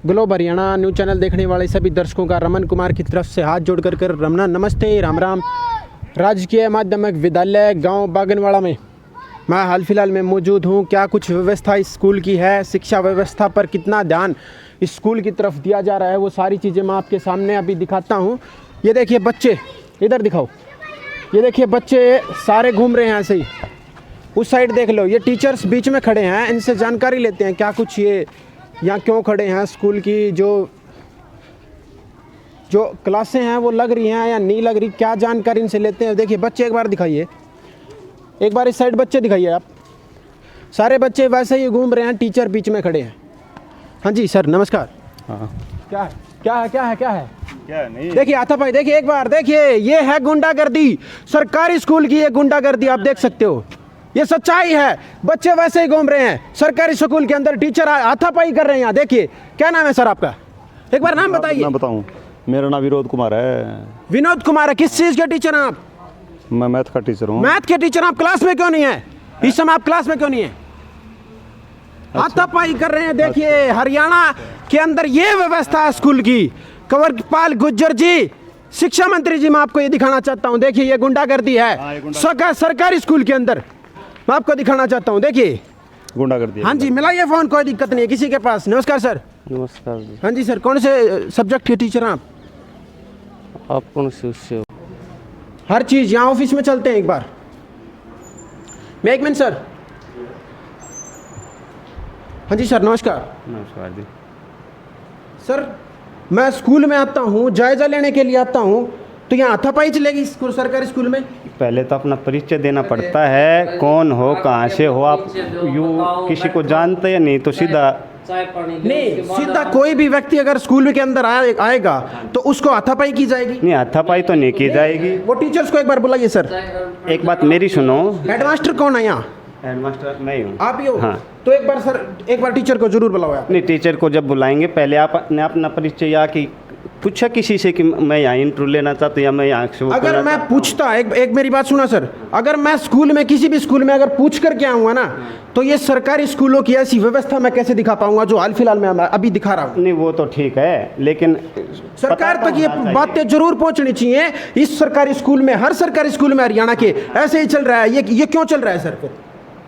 Globe Haryana news channel देखने वाले सभी दर्शकों का रमन कुमार की तरफ से हाथ जोड़कर कर रमना नमस्ते राम राम। राजकीय माध्यमिक विद्यालय गांव बागनवाड़ा में मैं हाल फिलहाल में मौजूद हूं। क्या कुछ व्यवस्था इस स्कूल की है, शिक्षा व्यवस्था पर कितना ध्यान इस स्कूल की तरफ दिया जा रहा है, वो सारी चीज़ें मैं आपके सामने अभी दिखाता हूँ। ये देखिए बच्चे, इधर दिखाओ, ये देखिए बच्चे सारे घूम रहे हैं ऐसे ही। उस साइड देख लो, ये टीचर्स बीच में खड़े हैं, इनसे जानकारी लेते हैं क्या कुछ ये यहाँ क्यों खड़े हैं, स्कूल की जो क्लासें हैं वो लग रही हैं या नहीं लग रही, क्या जानकारी इनसे लेते हैं। देखिए बच्चे एक बार दिखाइए, एक बार इस साइड बच्चे दिखाइए आप। सारे बच्चे वैसे ही घूम रहे हैं, टीचर बीच में खड़े हैं। हाँ जी सर नमस्कार। हाँ क्या है क्या है क्या है क्या है क्या नहीं, देखिए हाथापाई, देखिए एक बार देखिए, ये है गुंडागर्दी, सरकारी स्कूल की ये गुंडागर्दी आप देख सकते हो, ये सच्चाई है। बच्चे वैसे ही घूम रहे हैं सरकारी स्कूल के अंदर, टीचर हाथापाई कर रहे हैं यहाँ। देखिए क्या नाम है सर आपका, एक बार नाम बताइए। मैं बताऊं, मेरा नाम विनोद कुमार है। विनोद कुमार है, किस चीज़ के टीचर हैं आप? मैं मैथ का टीचर हूँ। मैथ के टीचर, आप क्लास में क्यों नहीं है इस समय, आप क्लास में क्यों नहीं है? हाथापाई कर रहे हैं। देखिए हरियाणा के अंदर ये व्यवस्था है स्कूल की। कंवरपाल गुर्जर जी, शिक्षा मंत्री जी, मैं आपको ये दिखाना चाहता हूँ। देखिए ये गुंडागर्दी है सरकारी स्कूल के अंदर, मैं आपको दिखाना चाहता हूँ। देखिए गुंडागर्दी। हाँ जी मिलाइए फ़ोन, कोई दिक्कत नहीं है किसी के पास। नमस्कार सर। नमस्कार जी। हाँ जी सर, कौन से सब्जेक्ट के टीचर हैं आप कौन से उससे हो? हर चीज़ यहाँ ऑफिस में चलते हैं एक बार। मैं एक मिनट सर। हाँ जी सर नमस्कार। नमस्कार जी। सर मैं स्कूल में आता हूँ, जायज़ा लेने के लिए आता हूँ, तो यहाँ हाथापाई चलेगी सरकारी स्कूल में? पहले तो अपना परिचय देना पड़ता है, कौन हो, कहाँ से हो आप, यूँ किसी को जानते या नहीं तो सीधा नहीं, सीधा कोई भी व्यक्ति अगर स्कूल के अंदर आएगा तो उसको हाथापाई की जाएगी? नहीं, हाथापाई तो नहीं की जाएगी। वो टीचर्स को एक बार बुलाइए सर। एक बात मेरी सुनो। हेडमास्टर कौन है यहाँ? हेडमास्टर मैं हूँ। आप ही हो? हाँ। तो एक बार सर, एक बार टीचर को जरूर बुलाओ आप। नहीं, टीचर को जब बुलाएंगे पहले आपने अपना परिचय या कि पूछा किसी से कि मैं यहाँ इंटरव्यू लेना चाहता हूँ या मैं यहाँ से अगर मैं पूछता, एक मेरी बात सुना सर, अगर मैं स्कूल में किसी भी स्कूल में अगर पूछ कर के आऊँगा ना, तो ये सरकारी स्कूलों की ऐसी व्यवस्था मैं कैसे दिखा पाऊंगा जो हाल फिलहाल में अभी दिखा रहा हूँ? नहीं वो तो ठीक है, लेकिन सरकार तक ये बातें जरूर पहुंचनी चाहिए। इस सरकारी स्कूल में, हर सरकारी स्कूल में हरियाणा के ऐसे ही चल रहा है। ये क्यों चल रहा है सर? फिर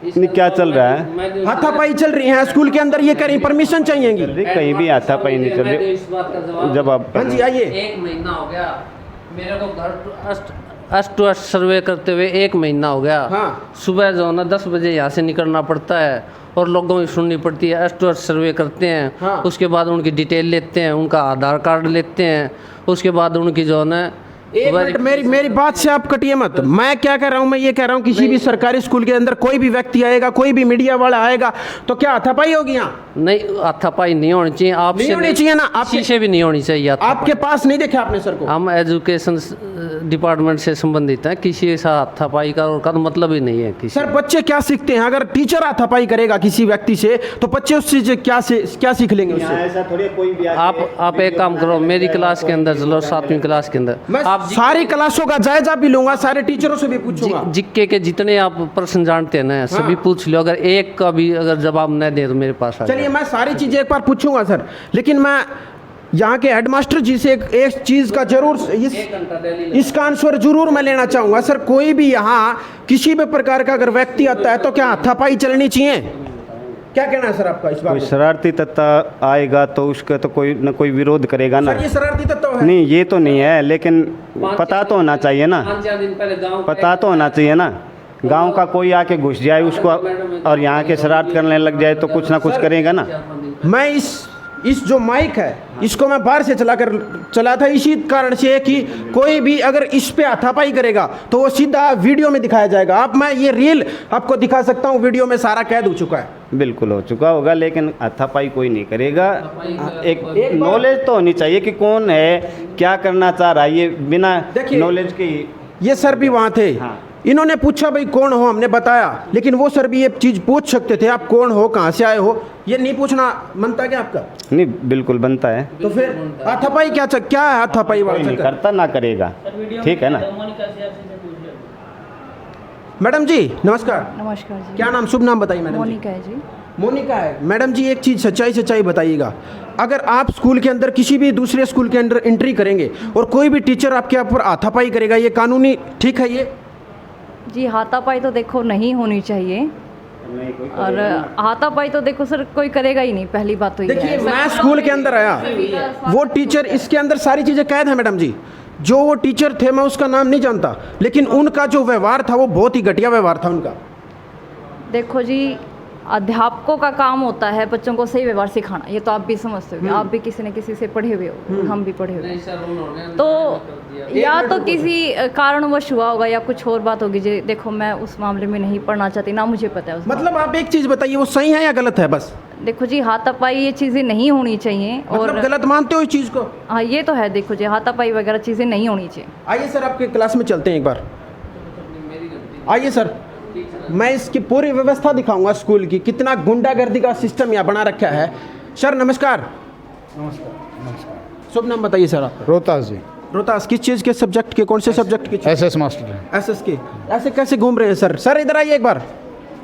नहीं, क्या चल रहा है? हाथापाई चल रही है स्कूल के अंदर, ये करें परमिशन चाहिएगी? कहीं भी हाथापाई नहीं चल रही। जब आप हाँ जी आइए। 1 महीना हो गया मेरे को घर अस्ट टू अस्ट सर्वे करते हुए, 1 महीना हो गया। हाँ। सुबह जो है ना 10 बजे यहाँ से निकलना पड़ता है और लोगों की सुननी पड़ती है। अस्ट टू अस्ट सर्वे करते हैं। हाँ। उसके बाद उनकी डिटेल लेते हैं, उनका आधार कार्ड लेते हैं, उसके बाद उनकी जो है ना एक मिनट, मेरी बात से आप कटिए मत। मैं क्या कह रहा हूँ, मैं ये कह रहा हूँ किसी भी सरकारी स्कूल के अंदर कोई भी व्यक्ति आएगा, कोई भी मीडिया वाला आएगा, तो क्या हाथापाई होगी यहाँ? नहीं, हाथापाई नहीं होनी चाहिए। आपसे नहीं होनी चाहिए ना? किसी से भी नहीं होनी चाहिए। आपके पास नहीं देखा आपने सर को? हम एजुकेशन डिपार्टमेंट से संबंधित हैं, किसी के साथ हाथापाई का मतलब ही नहीं है किसी। सर बच्चे क्या सीखते हैं? अगर टीचर हाथापाई करेगा किसी व्यक्ति से तो बच्चे उससे क्या सीख लेंगे उससे? ऐसा थोड़ी कोई भी आप एक काम करो, मेरी क्लास के अंदर चलो, 7वीं क्लास के अंदर मैं आप सारी क्लासों का जायजा भी लूंगा, सारे टीचरों से भी पूछूंगा। जिक्के के जितने आप प्रश्न जानते हैं ना, सभी पूछ लो। अगर एक का भी अगर जवाब न दे तो मेरे पास आ जाओ। चलिए मैं सारी चीजें एक बार पूछूंगा सर, लेकिन मैं यहाँ के हेडमास्टर जी से एक चीज का जरूर इसका आंसर जरूर मैं लेना चाहूंगा सर। कोई भी यहाँ किसी भी प्रकार का अगर व्यक्ति आता है तो क्या हाथापाई चलनी चाहिए? क्या कहना है सर आपका इस बात कोई में? शरारती तत्व आएगा तो उसका तो कोई न कोई विरोध करेगा ना। सर ये शरारती तत्व है? नहीं ये तो नहीं है, लेकिन पता तो होना चाहिए ना। 5-4 दिन पहले गाँव पता तो होना चाहिए ना। गांव का कोई आके घुस जाए उसको और यहाँ के शरारत करने लग जाए तो कुछ ना कुछ करेगा ना। मैं इस जो माइक है इसको मैं बाहर से चला था इसी कारण से कि कोई भी अगर इस पे हाथापाई करेगा तो वो सीधा वीडियो में दिखाया जाएगा। अब मैं ये रील आपको दिखा सकता हूँ, वीडियो में सारा कैद हो चुका है। बिल्कुल हो चुका होगा, लेकिन हाथापाई कोई नहीं करेगा। एक नॉलेज तो होनी चाहिए कि कौन है, क्या करना चाह रहा है। ये बिना नॉलेज के ये सर भी वहाँ थे। हाँ। इन्होंने पूछा भाई कौन हो, हमने बताया, लेकिन वो सर भी ये चीज़ पूछ सकते थे, आप कौन हो, कहाँ से आए हो। ये नहीं पूछना बनता क्या आपका? नहीं बिल्कुल बनता है। तो फिर हाथापाई क्या है? हाथापाई वाला नहीं करता ना करेगा, ठीक है ना। मैडम जी नमस्कार। नमस्कार जी। क्या नाम, शुभ नाम बताइए मैडम जी? मोनिका है जी। मोनिका है मैडम जी। एक चीज़ सच्चाई बताइएगा, अगर आप स्कूल के अंदर किसी भी दूसरे स्कूल के अंदर एंट्री करेंगे और कोई भी टीचर आपके ऊपर हाथापाई करेगा, ये कानूनी ठीक है ये? जी हाथापाई तो देखो नहीं होनी चाहिए, और हाथापाई तो देखो सर कोई करेगा ही नहीं, पहली बात तो ये देखिए है। मैं स्कूल के अंदर आया, वो टीचर, इसके अंदर सारी चीज़ें कैद है मैडम जी। जो वो टीचर थे मैं उसका नाम नहीं जानता, लेकिन उनका जो व्यवहार था वो बहुत ही घटिया व्यवहार था उनका। देखो जी अध्यापकों का काम होता है बच्चों को सही व्यवहार सिखाना, ये तो आप भी समझते हो, आप भी किसी न किसी से पढ़े हुए हो, हम भी पढ़े हुए नहीं हैं। सर, उन्होंने तो कर दिया। या तो किसी कारणवश हुआ होगा या कुछ और बात होगी जी। देखो मैं उस मामले में नहीं पढ़ना चाहती, ना मुझे पता है उस मतलब आप एक चीज़ बताइए, वो सही है या गलत है? बस देखो जी हाथापाई ये चीज़ें नहीं होनी चाहिए, और मतलब गलत मानते हो इस चीज़ को? हाँ ये तो है, देखो जी हाथापाई वगैरह चीज़ें नहीं होनी चाहिए। आइए सर आपके क्लास में चलते हैं एक बार, आइए सर। मैं इसकी पूरी व्यवस्था दिखाऊंगा स्कूल की, कितना गुंडागर्दी का सिस्टम यहाँ बना रखा है। सर नमस्कार। नमस्कार। शुभ नाम बताइए सर आप। रोहतास जी। रोहतास किस चीज़ के सब्जेक्ट के, कौन से सब्जेक्ट के? एसएस मास्टर है। एसएस के। ऐसे कैसे घूम रहे हैं सर? सर इधर आइए एक बार।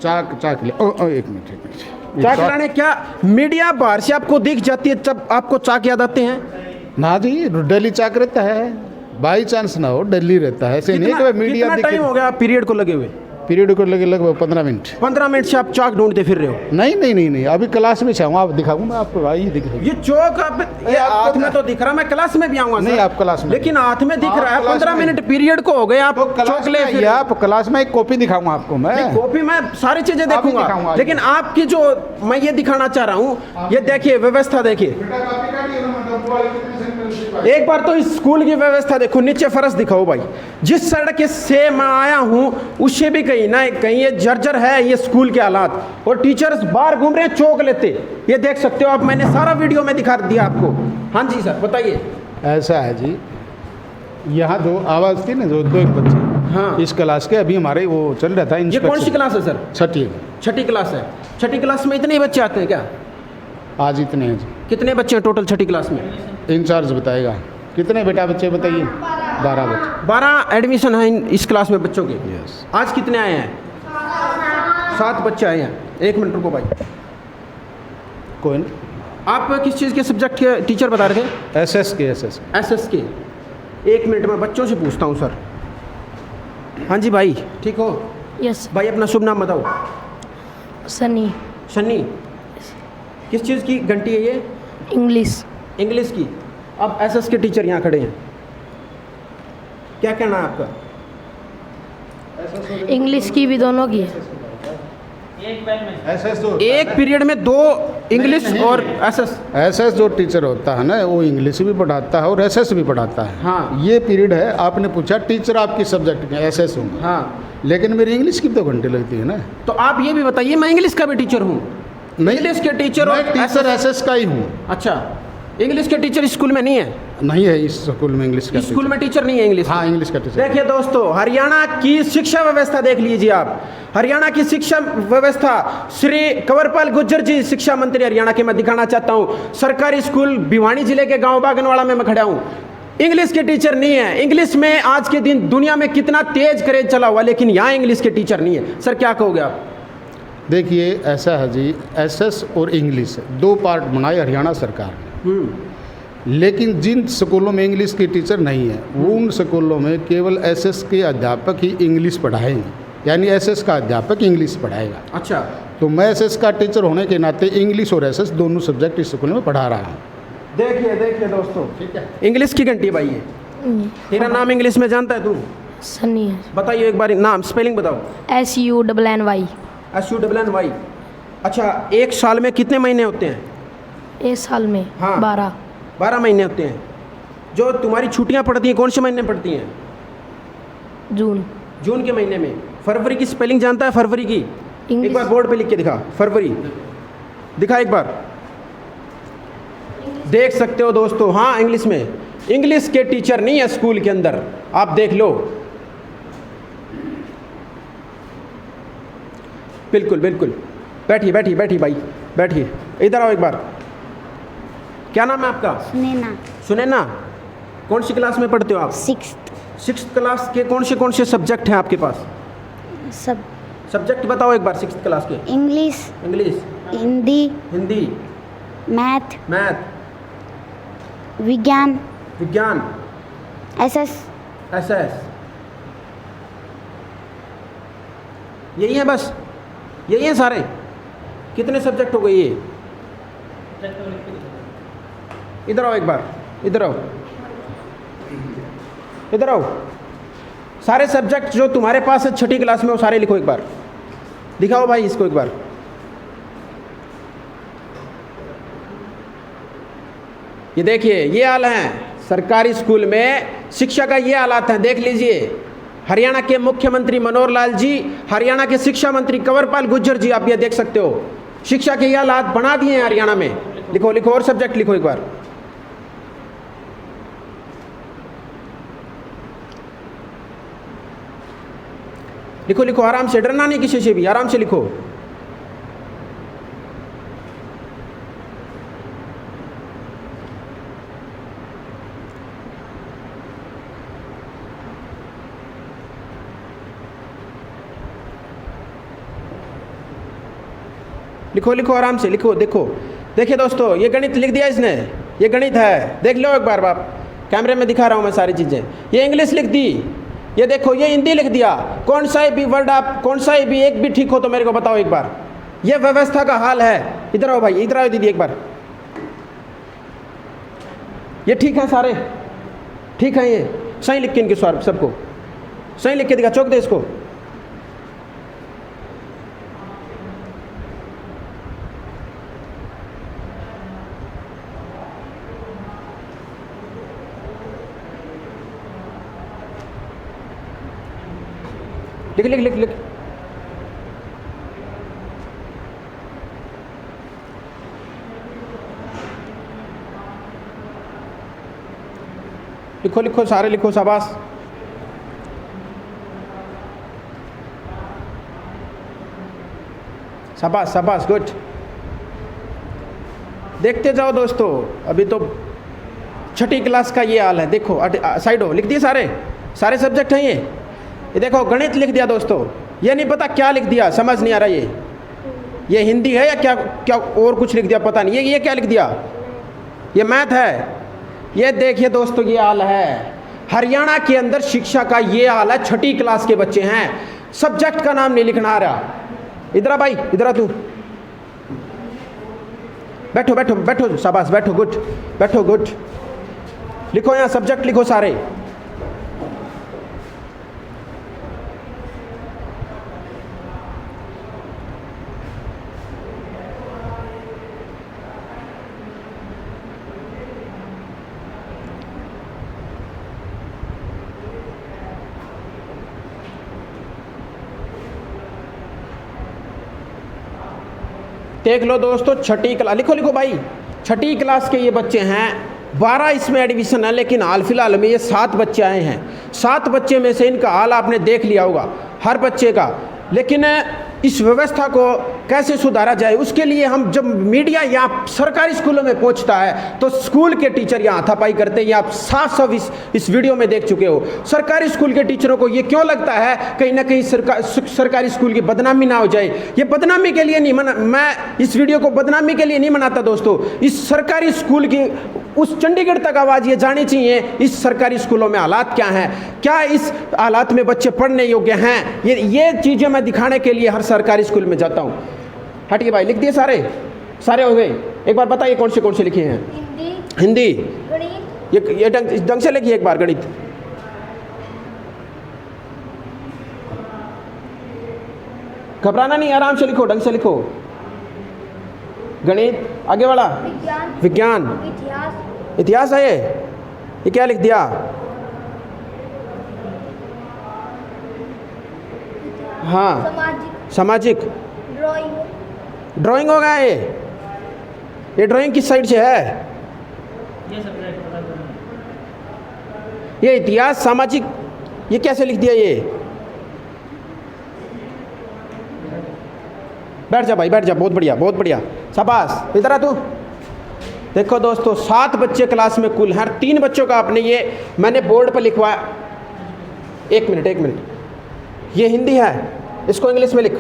चाक ले एक मिनट चाक लाने क्या? मीडिया बाहर से आपको दिख जाती है तब आपको चाक याद आते हैं? ना जी, डेली चाक रहता है, बाई चांस ना हो डेली रहता है, ऐसे नहीं कि मीडिया कितना टाइम हो गया पीरियड को लगे हुए? पीरियड को लगे लगभग 15 मिनट। 15 मिनट से आप चाक ढूंढते फिर रहे हो? नहीं नहीं नहीं नहीं, अभी क्लास में चाहूँगा, आप दिखाऊंगा आपको, आइए दिखाइए। ये चौक आप, ये हाथ में तो दिख रहा, मैं क्लास में भी आऊंगा नहीं, आप क्लास में, लेकिन हाथ में दिख आप रहा है। क्लास 15 में। मिनट पीरियड को हो गए, आप क्लास चौक में ले आइए, आप क्लास में एक कॉपी दिखाऊंगा आपको मैं। कॉपी में सारी चीजें दिखाऊंगा, देखूंगा, आइए। लेकिन आपकी जो मैं ये दिखाना चाह रहा हूँ, ये देखिए व्यवस्था देखिए। एक बार तो इस स्कूल की व्यवस्था देखो, नीचे फर्श दिखाओ भाई। जिस सड़क से मैं आया हूँ उससे भी कहीं ना कहीं ये जर्जर है ये स्कूल के हालात, और टीचर्स बाहर घूम रहे हैं चौक लेते। ये देख सकते हो आप, मैंने सारा वीडियो में दिखा दिया आपको। हाँ जी सर बताइए। ऐसा है जी, यहाँ जो आवाज़ थी ना, जो दो एक बच्चे, हाँ। इस क्लास के अभी हमारे वो चल रहा था। ये कौन सी क्लास है सर? छठी। छठी क्लास है। छठी क्लास में इतने बच्चे आते हैं क्या? आज इतने हैं जी। कितने बच्चे हैं टोटल छठी क्लास में? इंचार्ज बताएगा। कितने बेटा बच्चे बताइए? 12 बच्चे। 12 एडमिशन है इस क्लास में बच्चों के। यस। आज कितने आए हैं? 7 बच्चे आए हैं। एक मिनट रुको भाई। कोई नहीं। आप किस चीज़ के सब्जेक्ट के टीचर बता रहे थे? एसएस के। एसएस के। एक मिनट में बच्चों से पूछता हूँ सर। हाँ जी भाई, ठीक हो? यस भाई अपना शुभ नाम बताओ। सनी। शन्नी। किस चीज़ की घंटी है ये? इंग्लिश। इंग्लिश की। अब एसएस के टीचर यहाँ खड़े हैं, क्या कहना है आपका? इंग्लिश की भी दोनों की है। एसएस जो एक पीरियड में 2 इंग्लिश और एसएस। एसएस जो टीचर होता है ना, वो इंग्लिश भी पढ़ाता है और एसएस भी पढ़ाता है। हाँ। ये पीरियड है, आपने पूछा टीचर आपकी सब्जेक्ट के एसएस हूँ, हाँ, लेकिन मेरी इंग्लिश की भी 2 घंटे लगती है ना। तो आप ये भी बताइए, मैं इंग्लिश का भी टीचर हूँ। नहीं, इंग्लिश के टीचर और मैं टीचर एसएस का ही हूँ। अच्छा, इंग्लिश के टीचर स्कूल में नहीं है? नहीं है इस स्कूल में इंग्लिश का इस स्कूल में टीचर नहीं है इंग्लिश? हाँ, इंग्लिश का टीचर। देखिए दोस्तों, हरियाणा की शिक्षा व्यवस्था देख लीजिए आप। हरियाणा की शिक्षा व्यवस्था, श्री कंवरपाल गुर्जर जी शिक्षा मंत्री हरियाणा के, मैं दिखाना चाहता हूँ। सरकारी स्कूल भिवानी जिले के गांव बागनवाड़ा में मैं खड़ा हूँ। इंग्लिश के टीचर नहीं है। इंग्लिश में आज के दिन दुनिया में कितना तेज क्रेज चला हुआ, लेकिन यहाँ इंग्लिश के टीचर नहीं है। सर क्या कहोगे आप? देखिए ऐसा है जी, एसएस और इंग्लिश 2 पार्ट बनाए हरियाणा सरकार ने, लेकिन जिन स्कूलों में इंग्लिश के टीचर नहीं है, वो उन स्कूलों में केवल एसएस के अध्यापक ही इंग्लिश पढ़ाएंगे, यानी एसएस का अध्यापक इंग्लिश पढ़ाएगा। अच्छा, तो मैं एसएस का टीचर होने के नाते इंग्लिश और एसएस दोनों सब्जेक्ट इस स्कूल में पढ़ा रहा हूँ। देखिए दोस्तों, ठीक है, इंग्लिश की घंटी भाई है। तेरा नाम इंग्लिश में जानता है तू? सनी है। बताइए एक बार नाम, स्पेलिंग बताओ। SUNNY। SUNNY। अच्छा, एक साल में कितने महीने होते हैं? एक साल में हाँ। 12 महीने होते हैं। जो तुम्हारी छुट्टियां पड़ती हैं कौन से महीने पड़ती हैं? जून के महीने में। फरवरी की स्पेलिंग जानता है? फरवरी की इंग्लिश। एक बार बोर्ड पे लिख के दिखा। फरवरी दिखा एक बार, देख सकते हो दोस्तों। हाँ, इंग्लिश में। इंग्लिश के टीचर नहीं है स्कूल के अंदर, आप देख लो। बिल्कुल बैठिए भाई, बैठिए। इधर आओ एक बार। क्या नाम है आपका? सुनैना। कौन सी क्लास में पढ़ते हो आप? 6th क्लास के कौन से सब्जेक्ट हैं आपके पास? सब सब्जेक्ट बताओ एक बार 6th क्लास के। English, English, Hindi, Hindi, math, math, विज्ञान, विज्ञान, एसएस, एसएस, यही है बस, यही है सारे? कितने सब्जेक्ट हो गए ये? इधर आओ एक बार, इधर आओ, इधर आओ। सारे सब्जेक्ट जो तुम्हारे पास है छठी क्लास में वो सारे लिखो एक बार। दिखाओ भाई इसको एक बार। ये देखिए, ये हाल है सरकारी स्कूल में शिक्षा का, ये हालात हैं, देख लीजिए। हरियाणा के मुख्यमंत्री मनोहर लाल जी, हरियाणा के शिक्षा मंत्री कंवरपाल गुर्जर जी, आप ये देख सकते हो, शिक्षा के ये हालात बना दिए हैं हरियाणा में। लिखो लिखो, और सब्जेक्ट लिखो एक बार। लिखो लिखो, आराम से, डरना नहीं किसी से भी, आराम से लिखो। लिखो लिखो, आराम से लिखो। देखो, देखिए दोस्तों, ये गणित लिख दिया इसने, ये गणित है, देख लो एक बार बाप, कैमरे में दिखा रहा हूँ मैं सारी चीज़ें। ये इंग्लिश लिख दी, ये देखो, ये हिंदी लिख दिया। कौन सा भी वर्ड आप, कौन सा भी एक भी ठीक हो तो मेरे को बताओ एक बार। ये व्यवस्था का हाल है। इधर आओ भाई, इधर आओ दीदी एक बार। ये ठीक है सारे, ठीक है, ये सही लिख के इनके स्वार सबको सही लिख के दिखा, चौक दे इसको। लिख लिख लिख लिख। लिखो लिखो, सारे लिखो, शाबाश। शाबाश शाबाश, गुड। देखते जाओ दोस्तों, अभी तो छठी क्लास का ये हाल है। देखो साइड हो, लिख दिए सारे, सारे सब्जेक्ट हैं ये देखो, गणित लिख दिया दोस्तों, ये नहीं पता क्या लिख दिया, समझ नहीं आ रहा। ये हिंदी है या क्या क्या और कुछ लिख दिया पता नहीं। ये क्या लिख दिया, ये मैथ है। ये देखिए दोस्तों, ये हाल है हरियाणा के अंदर, शिक्षा का ये हाल है। छठी क्लास के बच्चे हैं, सब्जेक्ट का नाम नहीं लिखना आ रहा। इधर आ भाई, इधर आ तू, बैठो बैठो बैठो, शाबाश, बैठो, गुड, बैठो, गुड। लिखो यहाँ सब्जेक्ट लिखो सारे। देख लो दोस्तों, छठी क्लास, लिखो लिखो भाई, छठी क्लास के ये बच्चे हैं। 12 इसमें एडमिशन है, लेकिन हाल फिलहाल में ये 7 बच्चे आए हैं। 7 बच्चे में से इनका हाल आपने देख लिया होगा, हर बच्चे का। लेकिन इस व्यवस्था को कैसे सुधारा जाए, उसके लिए हम, जब मीडिया यहाँ सरकारी स्कूलों में पहुँचता है तो स्कूल के टीचर यहाँ हाथापाई करते हैं। ये आप साफ साफ इस वीडियो में देख चुके हो। सरकारी स्कूल के टीचरों को ये क्यों लगता है कहीं ना कहीं सरकारी स्कूल की बदनामी ना हो जाए। ये बदनामी के लिए नहीं मैं इस वीडियो को बदनामी के लिए नहीं बनाता दोस्तों। इस सरकारी स्कूल की उस चंडीगढ़ तक आवाज़ ये जानी चाहिए, इस सरकारी स्कूलों में हालात क्या हैं, क्या इस हालात में बच्चे पढ़ने योग्य हैं। ये चीज़ें मैं दिखाने के लिए हर सरकारी स्कूल में जाता हूँ। हटिए भाई, लिख दिए सारे, सारे हो गए। एक बार बताइए कौन से लिखे हैं। हिंदी, गणित, ये ढंग से लिखिए एक बार। गणित, घबराना नहीं, आराम से लिखो, ढंग से लिखो। गणित, आगे वाला विज्ञान, इतिहास है। ये क्या लिख दिया, हाँ, सामाजिक, ड्राइंग होगा। ये ड्राइंग किस साइड से है, ये इतिहास, सामाजिक, ये कैसे लिख दिया। ये बैठ जा भाई, बैठ जा, बहुत बढ़िया, बहुत बढ़िया, शाबाश। इधर आ तू। देखो दोस्तों, 7 बच्चे क्लास में कुल हैं। 3 बच्चों का आपने ये मैंने बोर्ड पर लिखवाया। एक मिनट, ये हिंदी है, इसको इंग्लिश में लिख,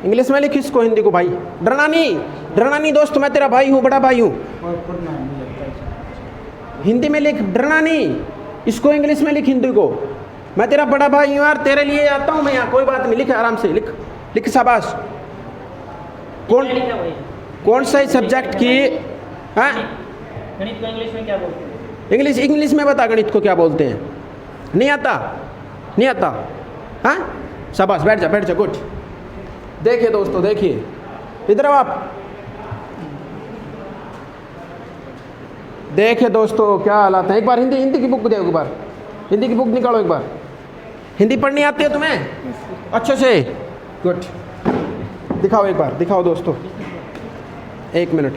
इंग्लिश में लिख इसको, हिंदी को भाई, डरना नहीं। डरना नहीं दोस्त, मैं तेरा भाई हूँ, बड़ा भाई हूँ। हिंदी में लिख, डरना नहीं, इसको इंग्लिश में लिख हिंदी को। मैं तेरा बड़ा भाई हूँ यार, तेरे लिए आता हूँ मैं यहाँ, कोई बात नहीं, लिख आराम से, लिख लिख शाबाश। कौन सा सब्जेक्ट की? हाँ, गणित को इंग्लिश में क्या बोलते हैं? इंग्लिश में बता, गणित को क्या बोलते हैं? नहीं आता, नहीं आता। हाँ शाबाश, बैठ जा गुड। देखिए दोस्तों, देखिए इधर आओ आप। देखिए दोस्तों क्या हालात है। एक बार हिंदी की बुक दे, एक बार हिंदी की बुक निकालो एक बार। हिंदी पढ़नी आती है तुम्हें अच्छे से? गुड, दिखाओ एक बार, दिखाओ दोस्तों, एक मिनट।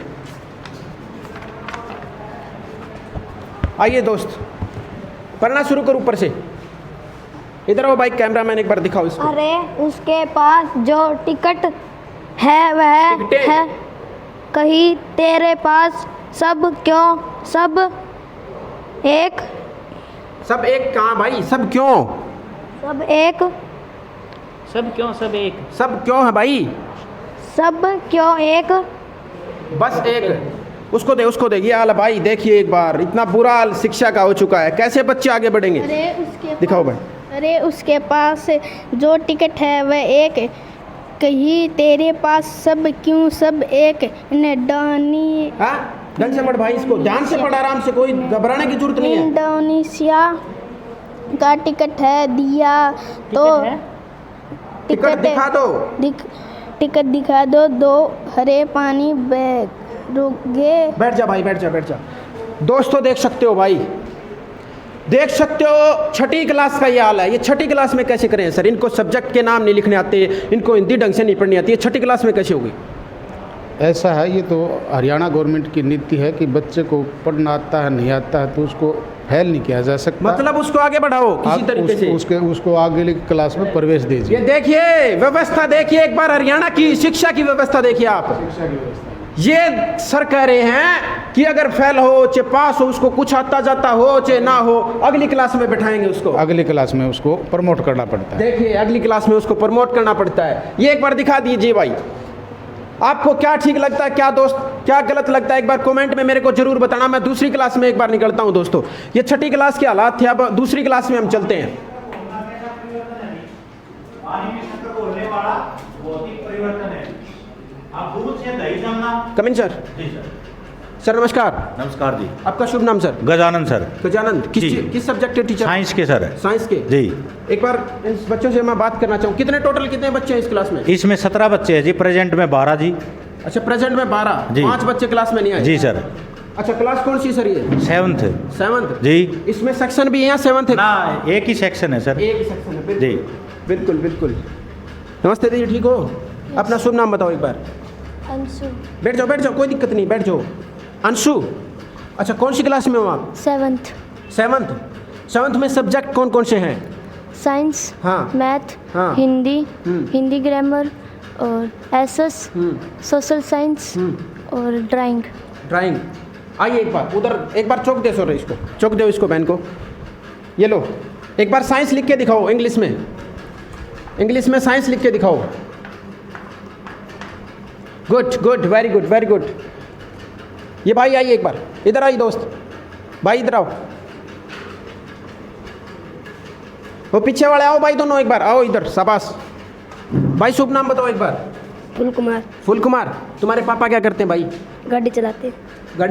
आइए दोस्त, पढ़ना शुरू करो ऊपर से। इधर आओ भाई, कैमरामैन एक बार दिखाओ इसको। अरे उसके पास जो टिकट है वह टिकटें? है कहीं तेरे पास सब क्यों सब एक सब एक कहाँ भाई, सब क्यों? सब एक सब क्यों सब एक? सब क्यों है भाई? सब क्यों एक बस एक। उसको दे ये हाल भाई। देखिए एक बार, इतना बुरा हाल शिक्षा का हो चुका है, कैसे बच्चे आगे बढ़ेंगे? दिखाओ भाई। अरे उसके पास जो टिकट है वह एक कहीं तेरे पास सब क्यों सब एक इंडोनी हाँ ढंग से पढ़ भाई, इसको ध्यान से पढ़, आराम से, कोई घबराने की जरूरत नहीं है। इंडोनेशिया का टिकट है दिया तो टिकट दिखा दो। टिकट दिखा दो हरे पानी बैग रुके। बैठ जा भाई, बैठ जा। दोस्तों देख सकते हो भाई, देख सकते हो छठी क्लास का ये हाल है। ये छठी क्लास में कैसे करें सर? इनको सब्जेक्ट के नाम नहीं लिखने आते, इनको हिंदी ढंग से नहीं पढ़नी आती, ये छठी क्लास में कैसे होगी? ऐसा है, ये तो हरियाणा गवर्नमेंट की नीति है कि बच्चे को पढ़ना आता है नहीं आता है तो उसको फेल नहीं किया जा सकता। मतलब उसको आगे बढ़ाओ किसी तरीके से, उसको आगे की क्लास में प्रवेश दीजिए। ये देखिए व्यवस्था, देखिए एक बार हरियाणा की शिक्षा की व्यवस्था देखिए आप। ये सर कह रहे हैं कि अगर फेल हो चाहे पास हो, उसको कुछ आता जाता हो चाहे ना हो, अगली क्लास में बैठाएंगे उसको। अगली क्लास में उसको प्रमोट करना पड़ता है। देखिए अगली क्लास में उसको प्रमोट करना पड़ता है। ये एक बार दिखा दीजिए भाई, आपको क्या ठीक लगता है, क्या दोस्त क्या गलत लगता है, एक बार कमेंट में मेरे को जरूर बताना। मैं दूसरी क्लास में एक बार निकलता हूं दोस्तों। ये छठी क्लास के हालात थे, अब दूसरी क्लास में हम चलते हैं। Come in sir. सर नमस्कार। नमस्कार जी। आपका शुभ नाम सर? गजानंद सर। गजानंद, किस सब्जेक्ट के टीचर? साइंस के सर। साइंस के जी। एक बार इन बच्चों से मैं बात करना चाहूँ, कितने बच्चे हैं इस क्लास में? इसमें 17 बच्चे हैं जी, प्रेजेंट में 12 जी। अच्छा प्रेजेंट में 12 जी। 5 बच्चे क्लास में नहीं आए? जी सर। अच्छा क्लास कौन सी सर ये? 7th जी। इसमें सेक्शन भी है या 7th है? ना, एक ही सेक्शन है सर। एक ही सेक्शन है जी। बिल्कुल। नमस्ते दीदी, ठीक हो? अपना शुभ नाम बताओ एक बार। अंशु। बैठ जाओ, कोई दिक्कत नहीं, बैठ जाओ। अंशु, अच्छा कौन सी क्लास में हो आप? 7th में सब्जेक्ट कौन कौन से हैं? साइंस, हाँ, मैथ, हाँ, हिंदी ग्रामर और एसएस, सोशल साइंस और ड्राइंग। आइए एक बार उधर, एक बार चौक दे सो रहे, इसको चौक दो, इसको बहन को। ये लो, एक बार साइंस लिख के दिखाओ इंग्लिश में साइंस लिख के दिखाओ। Good, very good. ये भाई आइए एक बार, इधर आइए दोस्त, भाई इधर आओ। वो पीछे वाले आओ भाई, दोनों एक बार आओ इधर, शाबाश। भाई शुभ नाम बताओ एक बार। फुल कुमार। तुम्हारे पापा क्या करते हैं भाई? गाड़ी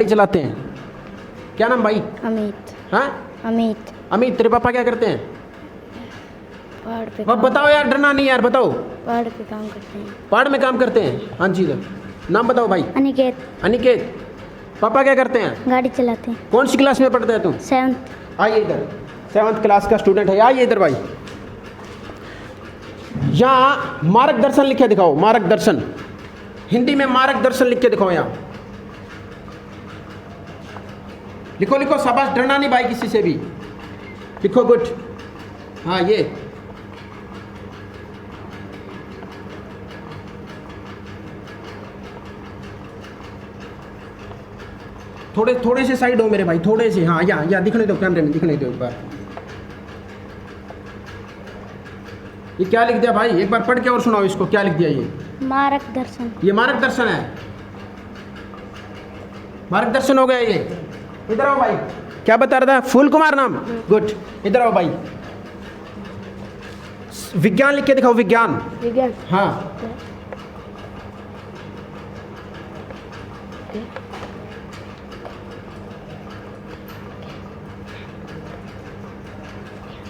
चलाते हैं। क्या नाम भाई? अमित। हाँ अमित। तेरे पापा क्या करते हैं? पहाड़ पे अब बताओ यार, डरना नहीं यार, बताओ। पहाड़ पे काम करते हैं। पहाड़ में काम करते हैं? हाँ जी इधर। नाम बताओ भाई। अनिकेत। पापा क्या करते हैं? गाड़ी चलाते हैं। कौन सी क्लास में पढ़ते हैं तुम? 7th। आइए इधर, 7th क्लास का स्टूडेंट है। आइए इधर भाई, यहाँ मार्गदर्शन लिख के दिखाओ। मार्गदर्शन, हिंदी में मार्गदर्शन लिख के दिखाओ। यहाँ लिखो, शाबाश, डरना नहीं भाई किसी से भी, लिखो। गुड। हाँ ये थोड़े से साइड हो मेरे भाई, थोड़े से। हाँ यहाँ दिखने दो, कैमरे में दिखने दो एक बार। ये क्या लिख दिया भाई? एक बार पढ़ के और सुनाओ इसको, क्या लिख दिया ये? मार्गदर्शन। ये मार्गदर्शन है। मार्गदर्शन हो गया ये। इधर आओ भाई, क्या बता रहा था? फूल कुमार नाम, गुड। इधर आओ भाई, विज्ञान लिख के दिखाओ, विज्ञान। विज्ञान। हाँ,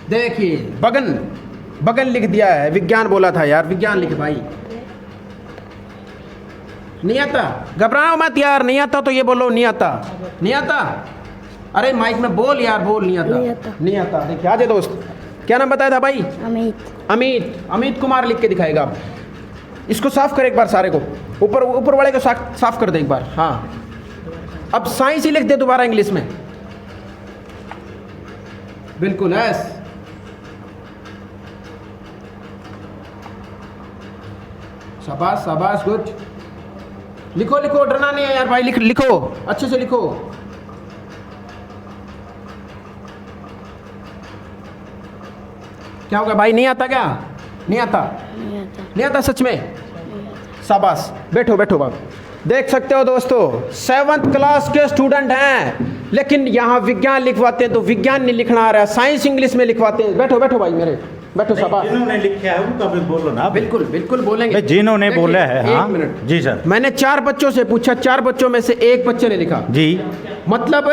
देखिए बगन, बगन लिख दिया है, विज्ञान बोला था यार, विज्ञान लिख भाई। नहीं आता, घबराओ मत यार, नहीं आता तो ये बोलो नहीं आता, नहीं आता। अरे माइक में बोल यार, बोल नहीं आता, नहीं आता। नहीं आता। देखिए आजे दोस्त, क्या नाम बताया था भाई? अमित। अमित, अमित कुमार लिख के दिखाएगा। अब इसको साफ कर एक बार, सारे को ऊपर ऊपर वाले को साफ कर दे एक बार। हाँ, अब साइंस ही लिख दे दोबारा इंग्लिश में, बिल्कुल एस। शाबाश शाबाश, गुड। लिखो लिखो, डरना नहीं है यार भाई, लिखो अच्छे से लिखो। क्या होगा भाई? नहीं आता क्या? नहीं आता, नहीं आता सच में? शाबाश, बैठो बैठो बाप। देख सकते हो दोस्तों, 7th क्लास के स्टूडेंट हैं, लेकिन यहाँ विज्ञान लिखवाते हैं तो विज्ञान नहीं लिखना आ रहा है, साइंस इंग्लिश में लिखवाते हैं। बैठो बैठो भाई मेरे, बैठो। शाबाश, जिन्होंने लिखा है उनका भी बोलो ना। बिल्कुल बिल्कुल बोलेंगे, जिन्होंने बोला है। हाँ, 1 मिनट जी सर। मैंने 4 बच्चों से पूछा, 4 बच्चों में से 1 बच्चे ने लिखा जी, मतलब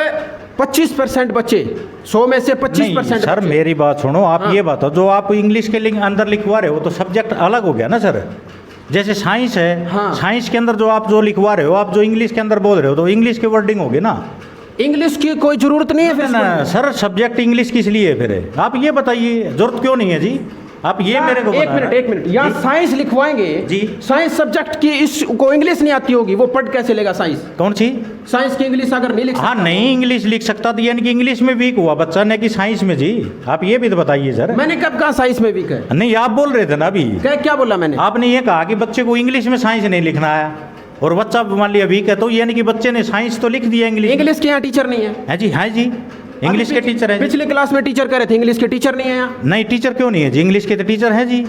25% बच्चे, 100 में से 25%। सर मेरी बात सुनो, आप ये बताओ, जो आप इंग्लिश के अंदर लिखवा रहे हो तो सब्जेक्ट अलग हो गया ना सर। जैसे साइंस है, हाँ। साइंस के अंदर जो आप जो लिखवा रहे हो, आप जो इंग्लिश के अंदर बोल रहे हो तो इंग्लिश की वर्डिंग होगी ना। इंग्लिश की कोई जरूरत नहीं है फिर ना सर, सब्जेक्ट इंग्लिश किस लिए फिर है? आप ये बताइए, जरूरत क्यों नहीं है जी? आप ये मेरे को एक मिनट यहाँ साइंस लिखवाएंगे जी। साइंस सब्जेक्ट की, इसको इंग्लिश नहीं आती होगी, वो पढ़ कैसे लेगा साइंस? कौन सी साइंस की इंग्लिश अगर नहीं लिख हाँ, नहीं इंग्लिश लिख सकता तो यानी कि इंग्लिश में वीक हुआ बच्चा, नहीं कि साइंस में जी। आप ये भी तो बताइए सर। मैंने कब कहा साइंस में वीक है? नहीं, आप बोल रहे थे ना अभी। क्या बोला मैंने? आपने ये कहा कि बच्चे को इंग्लिश में साइंस नहीं लिखना आया, और बच्चा मान लिया वीक है, तो यानी कि बच्चे ने साइंस तो लिख दिया इंग्लिश। इंग्लिश के यहाँ टीचर नहीं है? है जी, हाँ जी, इंग्लिश के टीचर है। पिछले क्लास में टीचर कह रहे थे, इंग्लिश के टीचर नहीं है यहाँ। नहीं, टीचर क्यों नहीं है जी? इंग्लिश के तो टीचर है जी।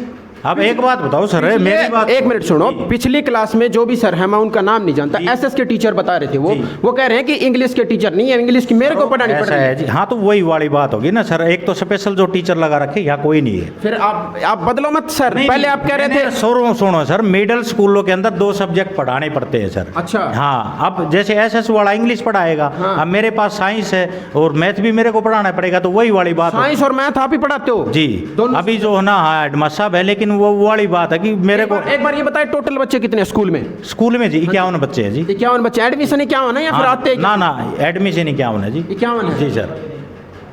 अब एक बात बताओ सर, मेरी बात 1 मिनट सुनो। पिछली क्लास में जो भी सर है, मैं उनका नाम नहीं जानता, एसएस के टीचर बता रहे थे, वो कह रहे हैं कि इंग्लिश के टीचर नहीं है, इंग्लिश की मेरे को पढ़ानी पड़ेगी। हाँ, तो वही वाली बात होगी ना सर, एक तो स्पेशल जो टीचर लगा रखे, यहाँ कोई नहीं है। फिर आप बदलो मत सर, पहले आप कह रहे थे। सुनो सर, मिडिल स्कूलों के अंदर 2 सब्जेक्ट पढ़ाने पड़ते हैं सर। अच्छा। हाँ, अब जैसे एसएस वाला इंग्लिश पढ़ाएगा, अब मेरे पास साइंस है और मैथ भी मेरे को पढ़ाना पड़ेगा, तो वही वाली बात। साइंस और मैथ आप ही पढ़ाते हो जी? अभी जो है ना, हाँ हेडमास्टर साहब है, लेकिन वो वाली बात है कि मेरे को एक बार ये बताए, टोटल बच्चे कितने स्कूल में? स्कूल में जी 51 बच्चे हैं जी। 51 बच्चे। एडमिशन 51 है या फिर आते? ना, एडमिशन 51 है जी। 51 है जी सर।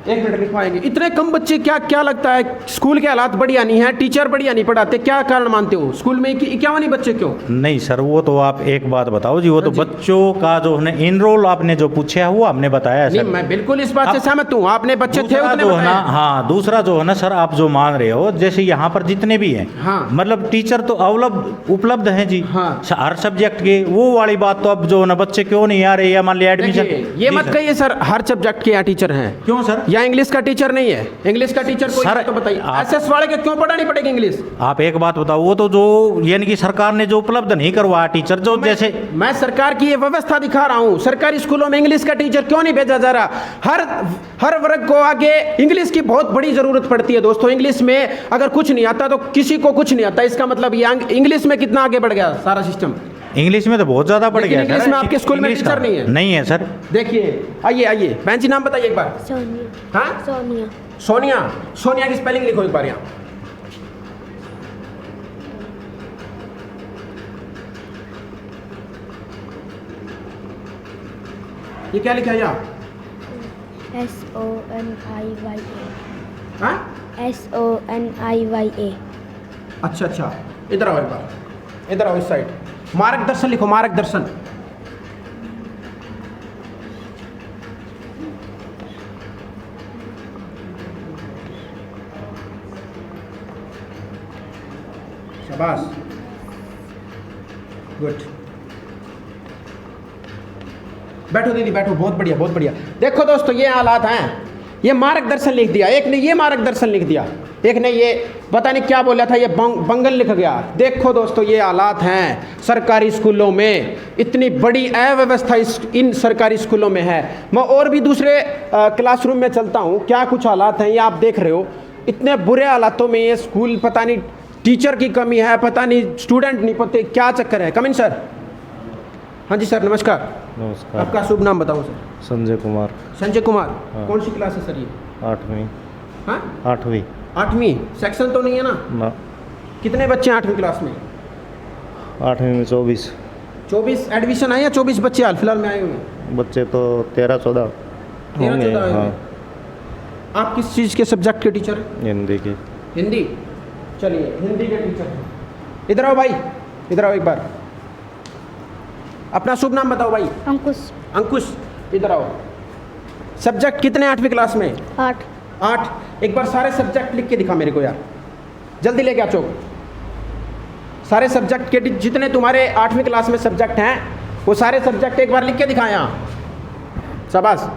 1 मिनट लिखवाएंगे। इतने कम बच्चे, क्या लगता है? स्कूल के हालात बढ़िया नहीं है, टीचर बढ़िया नहीं पढ़ाते, क्या कारण मानते हो? स्कूल में 51 ही बच्चे क्यों? नहीं सर, वो तो आप एक बात बताओ जी, वो तो बच्चों का जो है इनरोल आपने जो पूछा है वो हमने बताया नहीं, मैं बिल्कुल इस बात से सहमत हूँ, आपने बच्चे थे उतने जो है ना। हाँ, दूसरा जो है ना सर, आप जो मान रहे हो, जैसे यहाँ पर जितने भी हैं, हाँ, मतलब टीचर तो उपलब्ध हैं जी, हाँ, हर सब्जेक्ट के। वो वाली बात तो अब जो है ना, बच्चे क्यों नहीं आ रहे, या मान लिया एडमिशन। ये मत कहिए सर हर सब्जेक्ट के यहाँ टीचर हैं। क्यों सर? या इंग्लिश का टीचर नहीं है? इंग्लिश का टीचर कोई सर, तो बताइए, एसएस वाले के क्यों पढ़ानी पड़ेगी इंग्लिश? आप एक बात बताओ, वो तो जो यानी कि सरकार ने जो उपलब्ध नहीं करवाया टीचर, जो जैसे मैं सरकार की ये व्यवस्था दिखा रहा हूँ, सरकारी स्कूलों में इंग्लिश का टीचर क्यों नहीं भेजा जा रहा? हर वर्ग को आगे इंग्लिश की बहुत बड़ी जरूरत पड़ती है दोस्तों। इंग्लिश में अगर कुछ नहीं आता तो किसी को कुछ नहीं आता, इसका मतलब ये इंग्लिश में कितना आगे बढ़ गया सारा सिस्टम। इंग्लिश में तो बहुत ज्यादा बढ़ गया। इंग्लिश में आपके स्कूल में टीचर नहीं है? नहीं है सर। देखिए, आइए बहन जी, नाम बताइए एक बार। सोनिया। हाँ, सोनिया। सोनिया की स्पेलिंग लिखो एक बार यहाँ। ये क्या लिखा है यहाँ? SONIYA। हाँ, SONIYA। अच्छा, इधर आओ एक बार, इधर आओ इस साइड। मार्गदर्शन लिखो, मार्गदर्शन। शाबाश, गुड। बैठो दीदी, बैठो, बहुत बढ़िया, बहुत बढ़िया। देखो दोस्तों, ये हालात हैं। ये मार्गदर्शन लिख दिया, एक ने ये मार्गदर्शन लिख दिया, एक ने ये पता नहीं क्या बोला था, ये बंगल लिख गया। देखो दोस्तों, ये हालात हैं सरकारी स्कूलों में, इतनी बड़ी अव्यवस्था इन सरकारी स्कूलों में है। मैं और भी दूसरे क्लासरूम में चलता हूँ, क्या कुछ हालात हैं ये आप देख रहे हो। इतने बुरे हालातों में ये स्कूल, पता नहीं टीचर की कमी है, पता नहीं स्टूडेंट नहीं पते क्या चक्कर है। कम इन सर। हाँ जी सर, नमस्कार। नमस्कार। आपका शुभ नाम बताओ सर। संजय कुमार। संजय कुमार। हाँ। कौन सी क्लास है सर ये? 8वीं। हाँ 8वीं। 8वीं सेक्शन तो नहीं है ना? ना। कितने बच्चे हैं 8वीं क्लास में? 8वीं में 24। 24 एडमिशन आए या 24 बच्चे हाल फिलहाल में आए हुए हैं? बच्चे तो 13-14 होंगे। हाँ। आप किस चीज़ के सब्जेक्ट के टीचर हैं? हिंदी की। हिंदी। चलिए, हिंदी के टीचर हैं। इधर आओ भाई, इधर आओ एक बार। अपना शुभ नाम बताओ भाई। अंकुश। अंकुश, इधर आओ। सब्जेक्ट कितने 8वीं क्लास में? 8। 8। एक बार सारे सब्जेक्ट लिख के दिखा मेरे को यार, जल्दी लेके आ चौक। सारे सब्जेक्ट के जितने तुम्हारे 8वीं क्लास में सब्जेक्ट हैं, वो सारे सब्जेक्ट एक बार लिख के दिखाएं यहाँ। शाबाश।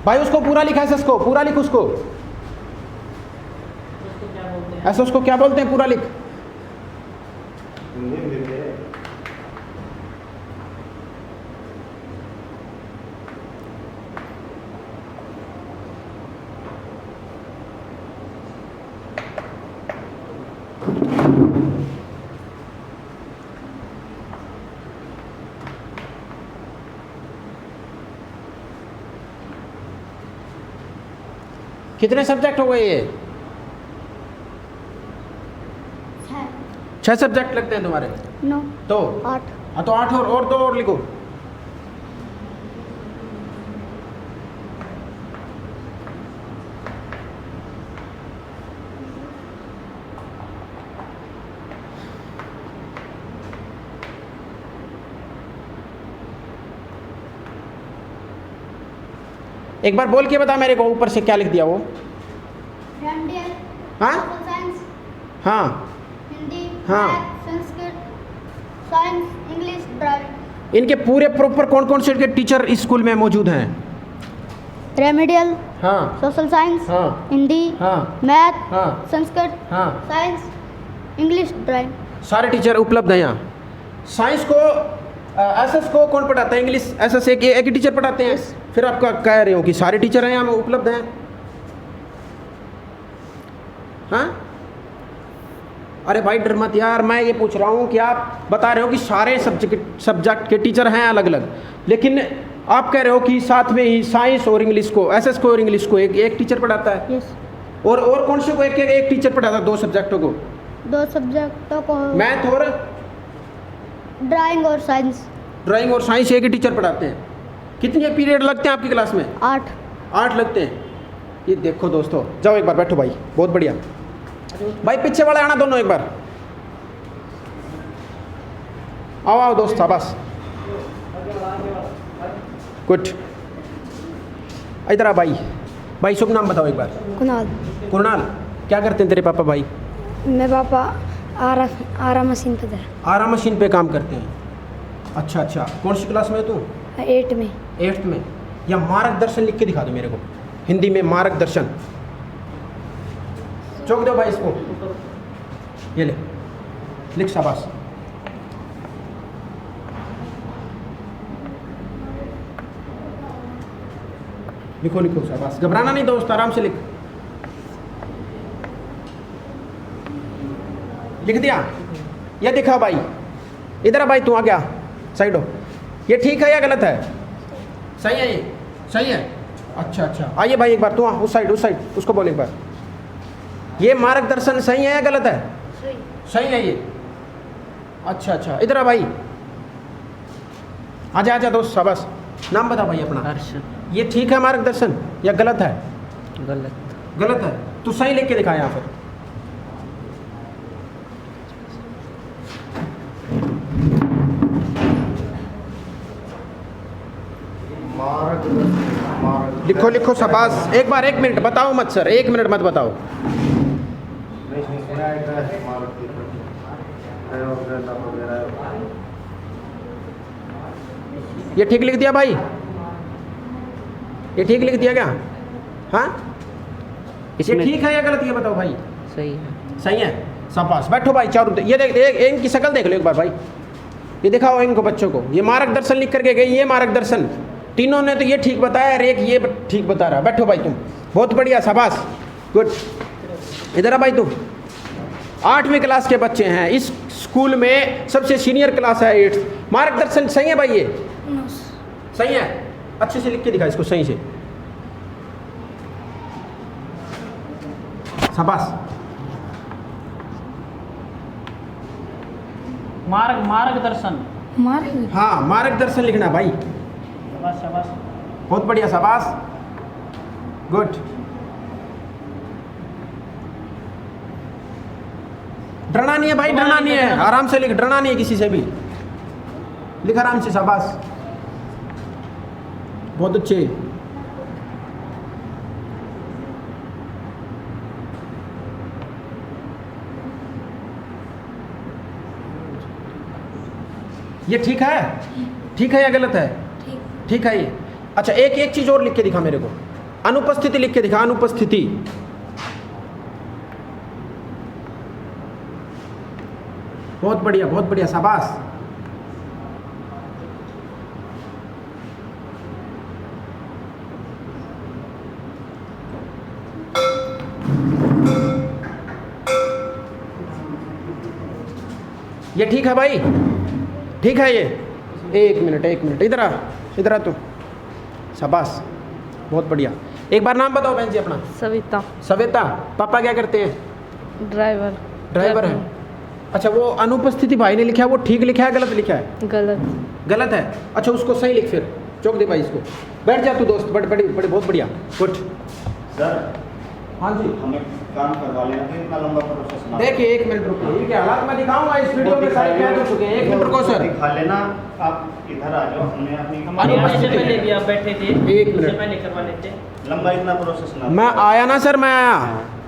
भाई उसको पूरा लिखा है, उसको पूरा लिख, उसको ऐसा उसको क्या बोलते हैं, पूरा लिख। कितने सब्जेक्ट हो गए ये? 6 सब्जेक्ट लगते हैं तुम्हारे? 9। तो 8। हाँ तो 8 और 2 और लिखो। एक बार बोल के बता मेरे को, ऊपर से क्या लिख दिया वो? हाँ साइंस। हाँ हिंदी। हाँ। संस्कृत। साइंस। इंग्लिश। ड्राइंग। इनके पूरे प्रॉपर कौन कौन से के टीचर इस स्कूल में मौजूद हैं? रेमेडियल। हाँ। Social science. हाँ। हिंदी। हाँ। मैथ। हाँ। संस्कृत। हाँ। साइंस। इंग्लिश। ड्राइंग। सारे टीचर उपलब्ध हैं यहाँ। साइंस को एसएस को कौन पढ़ाता है? इंग्लिश एसएस एक ही टीचर पढ़ाते हैं। फिर आपका कह रहे हो कि सारे टीचर हैं यहाँ उपलब्ध हैं? हाँ? अरे भाई डर मत यार, मैं ये पूछ रहा हूँ कि आप बता रहे हो कि सारे सब्जेक्ट के टीचर हैं अलग अलग, लेकिन आप कह रहे हो कि साथ में ही साइंस और इंग्लिश को, एसएस को और इंग्लिश को एक टीचर पढ़ाता है। यस। और कौन से को एक टीचर पढ़ाता है? 2 सब्जेक्टों को? 2 सब्जेक्टों को। मैथ और ड्राइंग और साइंस। ड्राइंग और साइंस एक ही टीचर पढ़ाते हैं। कितने पीरियड लगते हैं आपकी क्लास में? 8। 8 लगते हैं। ये देखो दोस्तों, जाओ एक बार बैठो भाई, बहुत बढ़िया भाई। पीछे वाले आना दोनों एक बार, आओ आओ दोस्त, बस गुड। इधर आ भाई। भाई शुभ नाम बताओ एक बार। कुणाल। कुणाल, क्या करते हैं तेरे पापा भाई? मेरे पापा आरा मशीन पे थे। आरा मशीन पे काम करते हैं। अच्छा अच्छा, कौन सी क्लास में है तू? 8 में। 8th में। या मार्गदर्शन लिख के दिखा दो मेरे को, हिंदी में मार्गदर्शन। चौक दो भाई इसको, ये ले लिख, शाबाश। लिखो लिखो, शाबाश, घबराना नहीं दोस्त, आराम से लिख। लिख दिया? ये दिखा भाई, इधर आ भाई, तू आ गया, साइड हो। ये ठीक है या गलत है? सही है, ये सही है। अच्छा अच्छा, आइए भाई एक बार, तू उस साइड उसको बोल एक बार। ये मार्गदर्शन सही है या गलत है? सही है ये। अच्छा अच्छा, इधर आ भाई, आजा आजा दोस्त, शाबाश। नाम बता भाई अपना। हर्षद। ये ठीक है मार्गदर्शन या गलत है? गलत। गलत है। तू सही लिख के दिखा यहाँ पर। लिखो लिखो, शाबाश। एक बार 1 मिनट बताओ मत सर, 1 मिनट मत बताओ। ये ठीक लिख दिया भाई? ये ठीक लिख दिया क्या? हाँ, ये ठीक है या गलत, ये बताओ भाई। सही है। सही है, शाबाश। बैठो भाई, चारों ये देख, इनकी शक्ल देख लो एक बार भाई, ये दिखाओ इनको बच्चों को। ये मार्गदर्शन लिख करके गए, ये मार्गदर्शन, तीनों ने तो ये ठीक बताया और एक ये ठीक बता रहा। बैठो भाई तुम, बहुत बढ़िया, शाबाश, गुड। इधर आ भाई तुम। 8वीं क्लास के बच्चे हैं, इस स्कूल में सबसे सीनियर क्लास है 8th। मार्गदर्शन सही है भाई? ये सही है, अच्छे से लिख के दिखा इसको सही से, शाबाश। मार्गदर्शन। हाँ, मार्गदर्शन लिखना भाई, शाबाश शाबाश, बहुत बढ़िया, शाबाश, गुड। डरना नहीं है भाई, डरना नहीं है, आराम से लिख, डरना नहीं है किसी से भी, लिख आराम से, शाबाश, बहुत अच्छे। ये ठीक है? ठीक है या गलत है? ठीक है ये। अच्छा, एक चीज और लिख के दिखा मेरे को, अनुपस्थिति लिख के दिखा, अनुपस्थिति। बहुत बढ़िया, शाबाश। ये ठीक है भाई? ठीक है ये? एक मिनट, इधर आ तू, शाबाश, बहुत बढ़िया। एक बार नाम बताओ बहन जी अपना। सविता। सविता, पापा क्या करते हैं? ड्राइवर है। अच्छा, वो अनुपस्थिति भाई ने लिखा है, वो ठीक लिखा है गलत लिखा है? गलत है। अच्छा, उसको सही लिख फिर, चौक दे भाई इसको। बैठ जा तू दोस्त, बड़े बहुत बढ़िया, गुड। सर, हाँ जी, हमें काम करवा लेना, तो इतना लंबा प्रोसेस ना। देखिए, 1 मिनट रुको, इनके हालात मैं दिखाऊंगा इस वीडियो में, सारे क्या हो चुके हैं। 1 मिनट रुको सर, दिखा लेना। आप इधर आ जाओ, हमने अपनी हमारे आने से पहले भी आप बैठे थे, 1 मिनट, उससे पहले करवा लेते। लंबा इतना प्रोसेस ना। मैं आया ना सर, मैं आया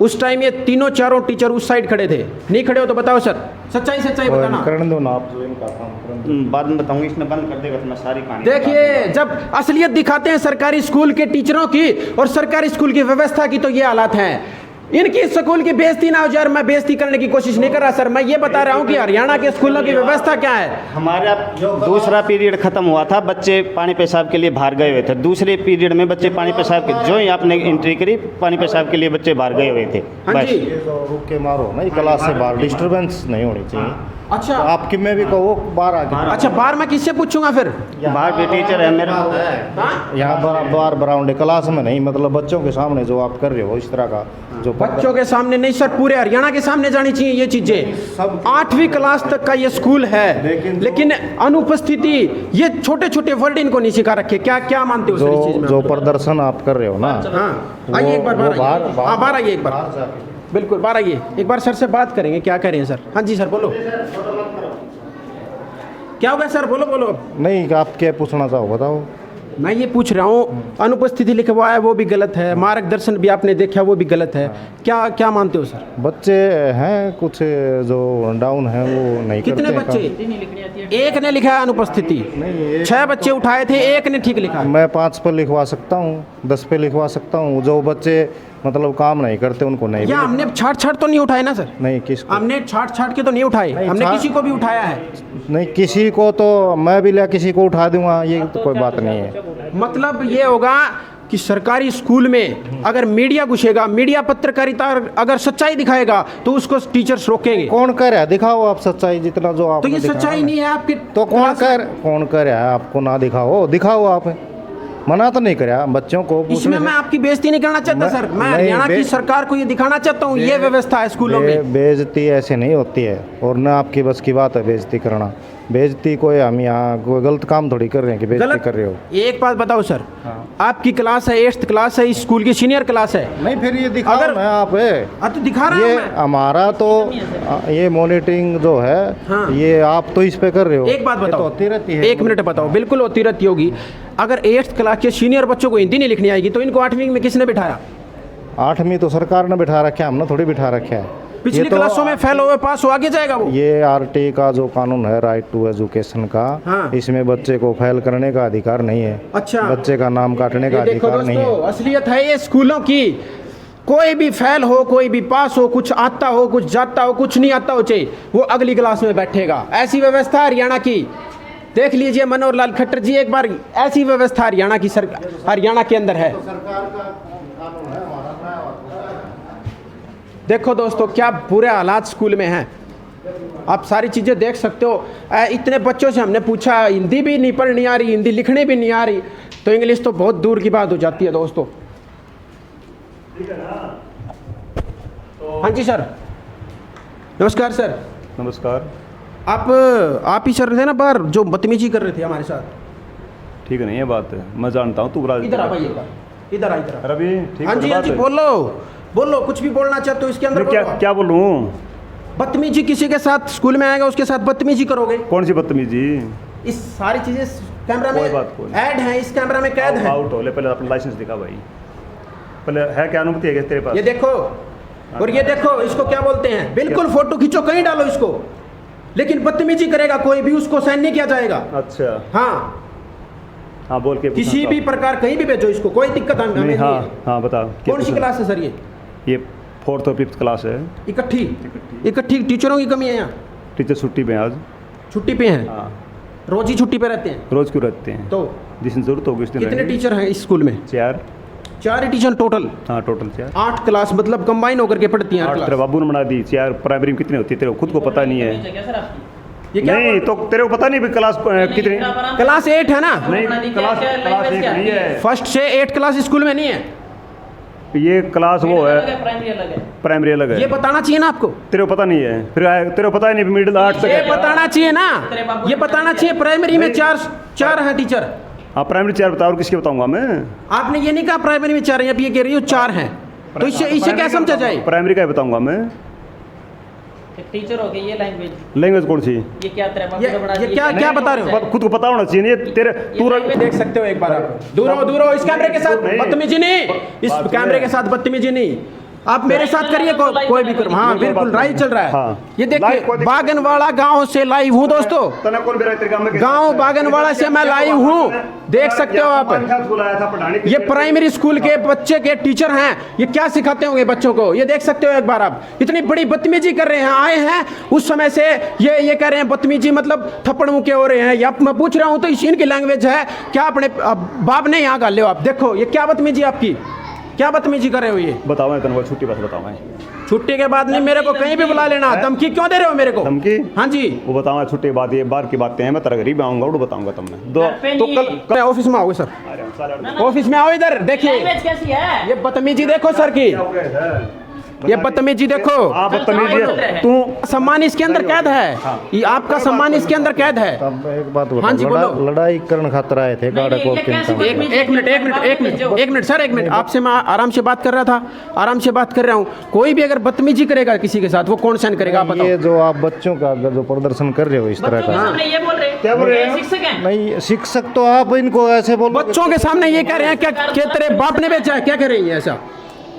उस टाइम, ये तीनों चारों टीचर उस साइड खड़े थे। नहीं खड़े हो तो बताओ सर, सच्चाई बताना। करने दो ना, आप जो इनका काम करने दो। बाद में बताऊंगी, इसने बंद कर देगा तो मैं सारी कहानी। देखिए, जब असलियत दिखाते हैं सरकारी स्कूल के टीचरों की और सरकारी स्कूल की व्यवस्था की, तो ये हालात हैं। इनकी स्कूल की बेइज्जती ना हो जाए, मैं बेइज्जती करने की कोशिश नहीं कर रहा सर, मैं ये बता रहा हूँ कि हरियाणा के स्कूलों की व्यवस्था क्या है। हमारा दूसरा पीरियड खत्म हुआ था, बच्चे पानी पेशाब के लिए बाहर गए हुए थे। दूसरे पीरियड में बच्चे पानी पेशाब के, जो ही आपने एंट्री करी, पानी पेशाब के लिए बच्चे बाहर गए हुए थे। हाँ जी, ये तो रुक के मारो ना, ये क्लास से बाहर डिस्टर्बेंस नहीं होनी चाहिए। अच्छा, तो आपकी में भी कहो बाहर आके। अच्छा, बाहर मैं किससे पूछूंगा फिर? बाहर भी टीचर है मेरा। यहाँ बाहर बरामदे क्लास में नहीं, मतलब बच्चों के सामने जो आप कर रहे हो इस तरह का, जो बच्चों के सामने नहीं सर, पूरे हरियाणा के सामने जानी चाहिए ये चीजें। 8वीं क्लास तक का ये स्कूल है, लेकिन अनुपस्थिति, ये छोटे छोटे वर्ड इनको नहीं सिखा रखे। क्या मानते हो सर इस चीज में? जो प्रदर्शन आप कर रहे हो ना, हाँ, आइए एक बार बाहर आइए, एक बार, बिल्कुल बाहर आइए, एक बार सर से बात करेंगे, क्या कह रहे हैं सर? हाँ जी सर, बोलो, क्या होगा सर? बोलो। नहीं, आप क्या पूछना चाहो बताओ। मैं ये पूछ रहा हूँ, अनुपस्थिति लिखा हुआ है वो भी गलत है, मार्गदर्शन भी आपने देखा वो भी गलत है, क्या मानते हो सर? बच्चे हैं कुछ जो डाउन है, वो नहीं करते। कितने बच्चे? एक ने लिखा है अनुपस्थिति, 6 बच्चे उठाए थे, एक ने ठीक लिखा। मैं 5 पे लिखवा सकता हूँ, 10 पे लिखवा सकता हूँ। जो बच्चे मतलब काम नहीं करते उनको नहीं। या हमने छाट तो नहीं उठाए ना सर? नहीं, किसको हमने छाट के तो नहीं उठाए, हमने किसी को भी उठाया है? नहीं, किसी को तो मैं भी लिया, किसी को उठा दूंगा, ये तो कोई बात नहीं है। मतलब ये होगा कि सरकारी स्कूल में अगर मीडिया घुसेगा, मीडिया पत्रकारिता अगर सच्चाई दिखाएगा, तो उसको टीचर्स रोकेंगे। कौन कह रहा है? दिखाओ आप सच्चाई, जितना जो आप। तो ये सच्चाई नहीं है आपकी, तो कौन कह रहा है आपको ना दिखाओ आप। मना तो नहीं कराया बच्चों को। इसमें मैं आपकी बेइज्जती नहीं करना चाहता सर, मैं हरियाणा की सरकार को ये दिखाना चाहता हूँ, ये व्यवस्था है स्कूलों में। बेइज्जती ऐसे नहीं होती है, और ना आपकी बस की बात है बेइज्जती करना। बेइज्जती कोई, हम यहाँ कोई गलत काम थोड़ी कर रहे हैं कि बेइज्जती कर रहे हो। एक बात बताओ सर, आपकी क्लास है 8th क्लास है, इस स्कूल की सीनियर क्लास है। नहीं, फिर ये दिखा अगर मैं आप तो दिखा रहा ये हूं हमारा तो ये मॉनिटरिंग जो है, हाँ। ये आप तो इस पे कर रहे हो। एक बात बताओ, तो होती रहती है। 1 मिनट बताओ, बिल्कुल होती रहती होगी। अगर 8th क्लास के सीनियर बच्चों को हिंदी नहीं लिखनी आएगी, तो इनको 8वीं में किसने बिठाया? 8वीं तो सरकार ने बिठा रखा है, हमने थोड़ी बिठा रखा है। पिछली तो क्लासों में फेल हुए पास हो आगे जाएगा वो। ये आरटी का जो कानून है, राइट टू एजुकेशन का, हाँ। इसमें बच्चे को फेल करने का अधिकार नहीं है। अच्छा। बच्चे का नाम काटने का ये देखो अधिकार नहीं दोस्तों, है। असलियत है ये स्कूलों की। कोई भी फेल हो, कोई भी पास हो, कुछ आता हो, कुछ जाता हो, कुछ नहीं आता हो चाहिए, वो अगली क्लास में बैठेगा। ऐसी व्यवस्था हरियाणा की। देख लीजिए मनोहर लाल खट्टर जी, एक बार ऐसी व्यवस्था हरियाणा की सरकार, हरियाणा के अंदर है। देखो दोस्तों क्या बुरे हालात स्कूल में हैं। आप सारी चीज़ें देख सकते हो। इतने बच्चों से हमने पूछा, हिंदी भी नहीं पढ़नी आ रही, हिंदी लिखने भी नहीं आ रही, तो इंग्लिश तो बहुत दूर की बात हो जाती है दोस्तों। हाँ जी सर, नमस्कार सर। नमस्कार। आप ही सर थे ना बाहर जो बदतमीजी कर रहे थे हमारे साथ? ठीक नहीं है बात, मैं जानता हूँ। तू इधर आ भाई, इधर आ। रवि, ठीक हाँ जी, हाँ जी, बोलो कुछ भी बोलना चाहते हो इसके अंदर। क्या बोलूँ? बदतमीजी किसी के साथ स्कूल में आएगा उसके साथ बदतमीजी करोगे? कौन सी बदतमीजी? इस सारी चीजें कैमरा में ऐड है, इस कैमरा में कैद है। आउट हो ले, पहले अपना लाइसेंस दिखा भाई। पहले है क्या अनुमति है तेरे पास? ये देखो, और ये देखो, इसको क्या बोलते हैं? बिल्कुल फोटो खींचो, कहीं डालो इसको, लेकिन बदतमीजी करेगा कोई भी उसको साइन नहीं किया जाएगा। अच्छा, हाँ बोल के किसी भी प्रकार कहीं भी भेजो इसको, कोई दिक्कत हमें नहीं है। हाँ बता, कौन सी क्लास है सर ये 4th और 5th क्लास है। इकट्ठी टीचरों की कमी है यहाँ? टीचर छुट्टी पे हैं आज। छुट्टी पे हैं? हाँ। रोज ही छुट्टी पे रहते हैं? रोज क्यों रहते हैं? तो जिस दिन जरूरत होगी उस दिन। कितने टीचर हैं इस स्कूल में? 4 ही टीचर टोटल? हाँ टोटल 4। 8 क्लास मतलब कंबाइन होकर के पढ़ती हैं 8 तेरे बाबू ने बना दी। 4 प्राइमरी में कितने होती है तेरे खुद को पता नहीं है? नहीं तो तेरे को पता नहीं क्लास कितनी? क्लास 8 है ना? नहीं, क्लास 8 नहीं है। फर्स्ट से 8 क्लास स्कूल में नहीं है। ये क्लास वो है, प्राइमरी अलग है। ये बताना चाहिए ना आपको। तेरे को पता नहीं है, फिर तेरे को पता नहीं मिडिल 8 तक। ये बताना चाहिए ना, ये बताना चाहिए। प्राइमरी में 4 हैं टीचर। हाँ प्राइमरी 4 बताओ, और किसके बताऊंगा मैं? आपने ये नहीं कहा प्राइमरी में 4 हैं, अब ये कह रही हो 4 हैं, तो इससे क्या समझा जाए? प्राइमरी का बताऊंगा मैं। टीचर हो गई ये लैंग्वेज कौन सी? ये क्या क्या बता रहे हो? खुद को पता होना चाहिए। तेरे तू देख सकते हो एक बार आप। दूर हो इस कैमरे के साथ बदतमीजी नहीं, इस कैमरे के साथ बदतमीजी नहीं। आप मेरे साथ करिए, कोई भी करो। हाँ बिल्कुल राइट चल रहा है। हाँ। ये देखिए, बागनवाड़ा गांव से लाइव हूँ दोस्तों। गांव बागनवाड़ा से मैं लाइव हूँ, देख सकते हो आप। ये प्राइमरी स्कूल के बच्चे के टीचर हैं, ये क्या सिखाते होंगे बच्चों को, ये देख सकते हो एक बार आप। इतनी बड़ी बदतमीजी कर रहे हैं, आए हैं उस समय से ये कह रहे हैं बदतमीजी मतलब थप्पड़ मुके हो रहे हैं। या मैं पूछ रहा हूँ तो इनकी लैंग्वेज है क्या? अपने बाप ने यहाँ गाल लो आप। देखो ये क्या बदतमीजी आपकी, क्या बदतमीजी कर रहे हो? ये बताओ मैं छुट्टी बस बताओ। छुट्टी के बाद नहीं, मेरे को कहीं भी बुला लेना। धमकी क्यों दे रहे हो मेरे को? धमकी? हाँ जी वो बताऊंगा छुट्टी के बाद। ये बाहर की बातें हैं, मैं तेरा गरीब आऊंगा वो बताऊंगा तुमने। तो कल ऑफिस में आओगे सर? ऑफिस में आओ, इधर देखिए ये बदतमीजी देखो सर की, ये बदतमीजी देखो। आप बदतमीजी, तू सम्मान इसके अंदर कैद है, ये आपका सम्मान इसके अंदर कैद है। तब एक बात बताओ, हाँ जी, बोलो। लड़ाई करने खातिर आए थे गाड़ा को? एक मिनट सर, एक मिनट। आपसे मैं आराम से बात कर रहा था, आराम से बात कर रहा हूँ। कोई भी अगर बदतमीजी करेगा किसी के साथ, वो कौन सहन करेगा? आप बताओ। ये जो आप बच्चों का अगर जो प्रदर्शन कर रहे हो इस तरह का, क्या बोल रहे हैं? नहीं शिक्षक तो आप इनको ऐसे बोल, बच्चों के सामने ये कह रहे हैं क्या तेरे बाप ने बेचा है? क्या कह रही है ऐसा?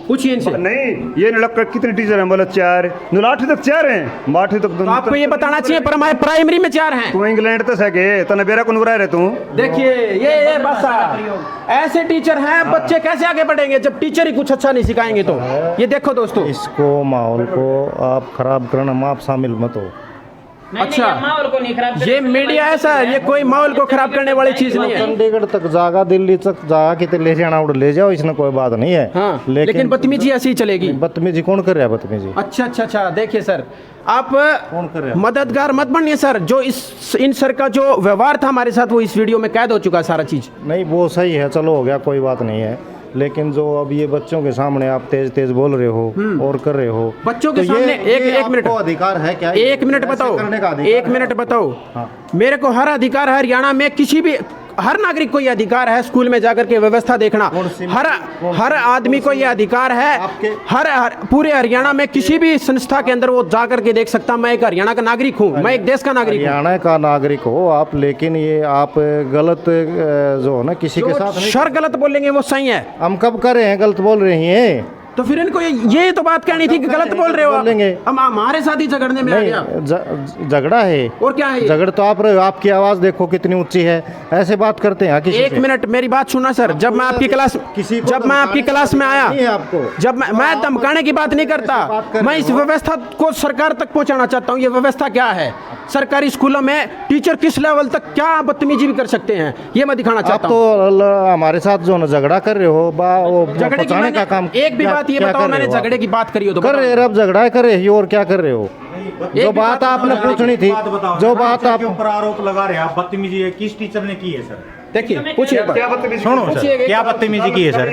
पूछिए इनसे। नहीं ये लड़का कितने टीचर हैं? बोला 4। 8 तक 4 हैं। 8 तक तो आपको ये बताना चाहिए, पर हमारे प्राइमरी में 4 हैं। तू इंग्लैंड तो सके तने बेरा कौन बुरा रहे तू? देखिए ये बस ऐसे टीचर हैं, बच्चे कैसे आगे बढ़ेंगे जब टीचर ही कुछ अच्छा नहीं सिखाएंगे? तो ये देखो दोस्तों, इसको माहौल को आप खराब करना में आप शामिल मत हो। अच्छा माहौल को नहीं खराब, ये मीडिया है सर, ये कोई माहौल को खराब करने वाली चीज नहीं है। चंडीगढ़ तक जागा, दिल्ली तक जागा, कितने ले जाना उड़ ले जाओ, इसमें कोई बात नहीं है। हाँ, लेकिन बदतमीजी ऐसी ही चलेगी। बदतमीजी कौन कर रहा है? बदतमीजी अच्छा देखिए सर, आप कौन कर रहे हैं? मददगार मत बनिए सर। जो इन सर का जो व्यवहार था हमारे साथ, वो इस वीडियो में कैद हो चुका है सारा चीज। नहीं वो सही है, चलो हो गया, कोई बात नहीं है। लेकिन जो अब ये बच्चों के सामने आप तेज बोल रहे हो और कर रहे हो बच्चों के सामने, एक मिनट अधिकार है क्या? एक मिनट बताओ, एक मिनट बताओ। हाँ। मेरे को हर अधिकार है हरियाणा में, किसी भी हर नागरिक को यह अधिकार है स्कूल में जाकर के व्यवस्था देखना। हर आदमी को यह अधिकार है, हर पूरे हरियाणा में किसी भी संस्था के अंदर वो जाकर के देख सकता। मैं एक हरियाणा का नागरिक हूँ, मैं एक देश का नागरिक हूँ। हरियाणा का नागरिक हो आप, लेकिन ये आप गलत जो है ना किसी के साथ सर गलत बोलेंगे वो सही है। हम कब कर रहे हैं गलत बोल रहे हैं? तो फिर इनको ये तो बात कहनी थी कि गलत बोल रहे हो आप। बोलेंगे। हम हमारे साथ ही झगड़ने में आ गया। नहीं, झगड़ा है और क्या है ये? झगड़ तो आप रहे हो, आपकी आवाज देखो कितनी ऊंची है, ऐसे बात करते हैं किसी एक मिनट मेरी बात सुनना सर। जब मैं आपकी क्लास में आया, आपको जब मैं धमकाने की बात नहीं करता, मैं इस व्यवस्था को सरकार तक पहुंचाना चाहता हूं। ये व्यवस्था क्या है, सरकारी स्कूलों में टीचर किस लेवल तक क्या बदतमीजी भी कर सकते हैं, ये मैं दिखाना आप चाहता तो हूं। हमारे साथ जो ना झगड़ा कर रहे हो वो झगड़े की पहुंचाने का काम एक भी बात ये क्या बताओ, कर रहे मैंने हो आप? झगड़े की बात करी हो तो कर रहे हैं, अब झगड़ा कर रहे हो और क्या कर रहे हो? जो बात आपने पूछनी थी, जो बात आप ऊपर आरोप लगा रहे हैं आप, बदतमीजी है किस टीचर ने की है सर? देखिए पूछिए, सुनो सर, क्या बदतमीजी की है सर?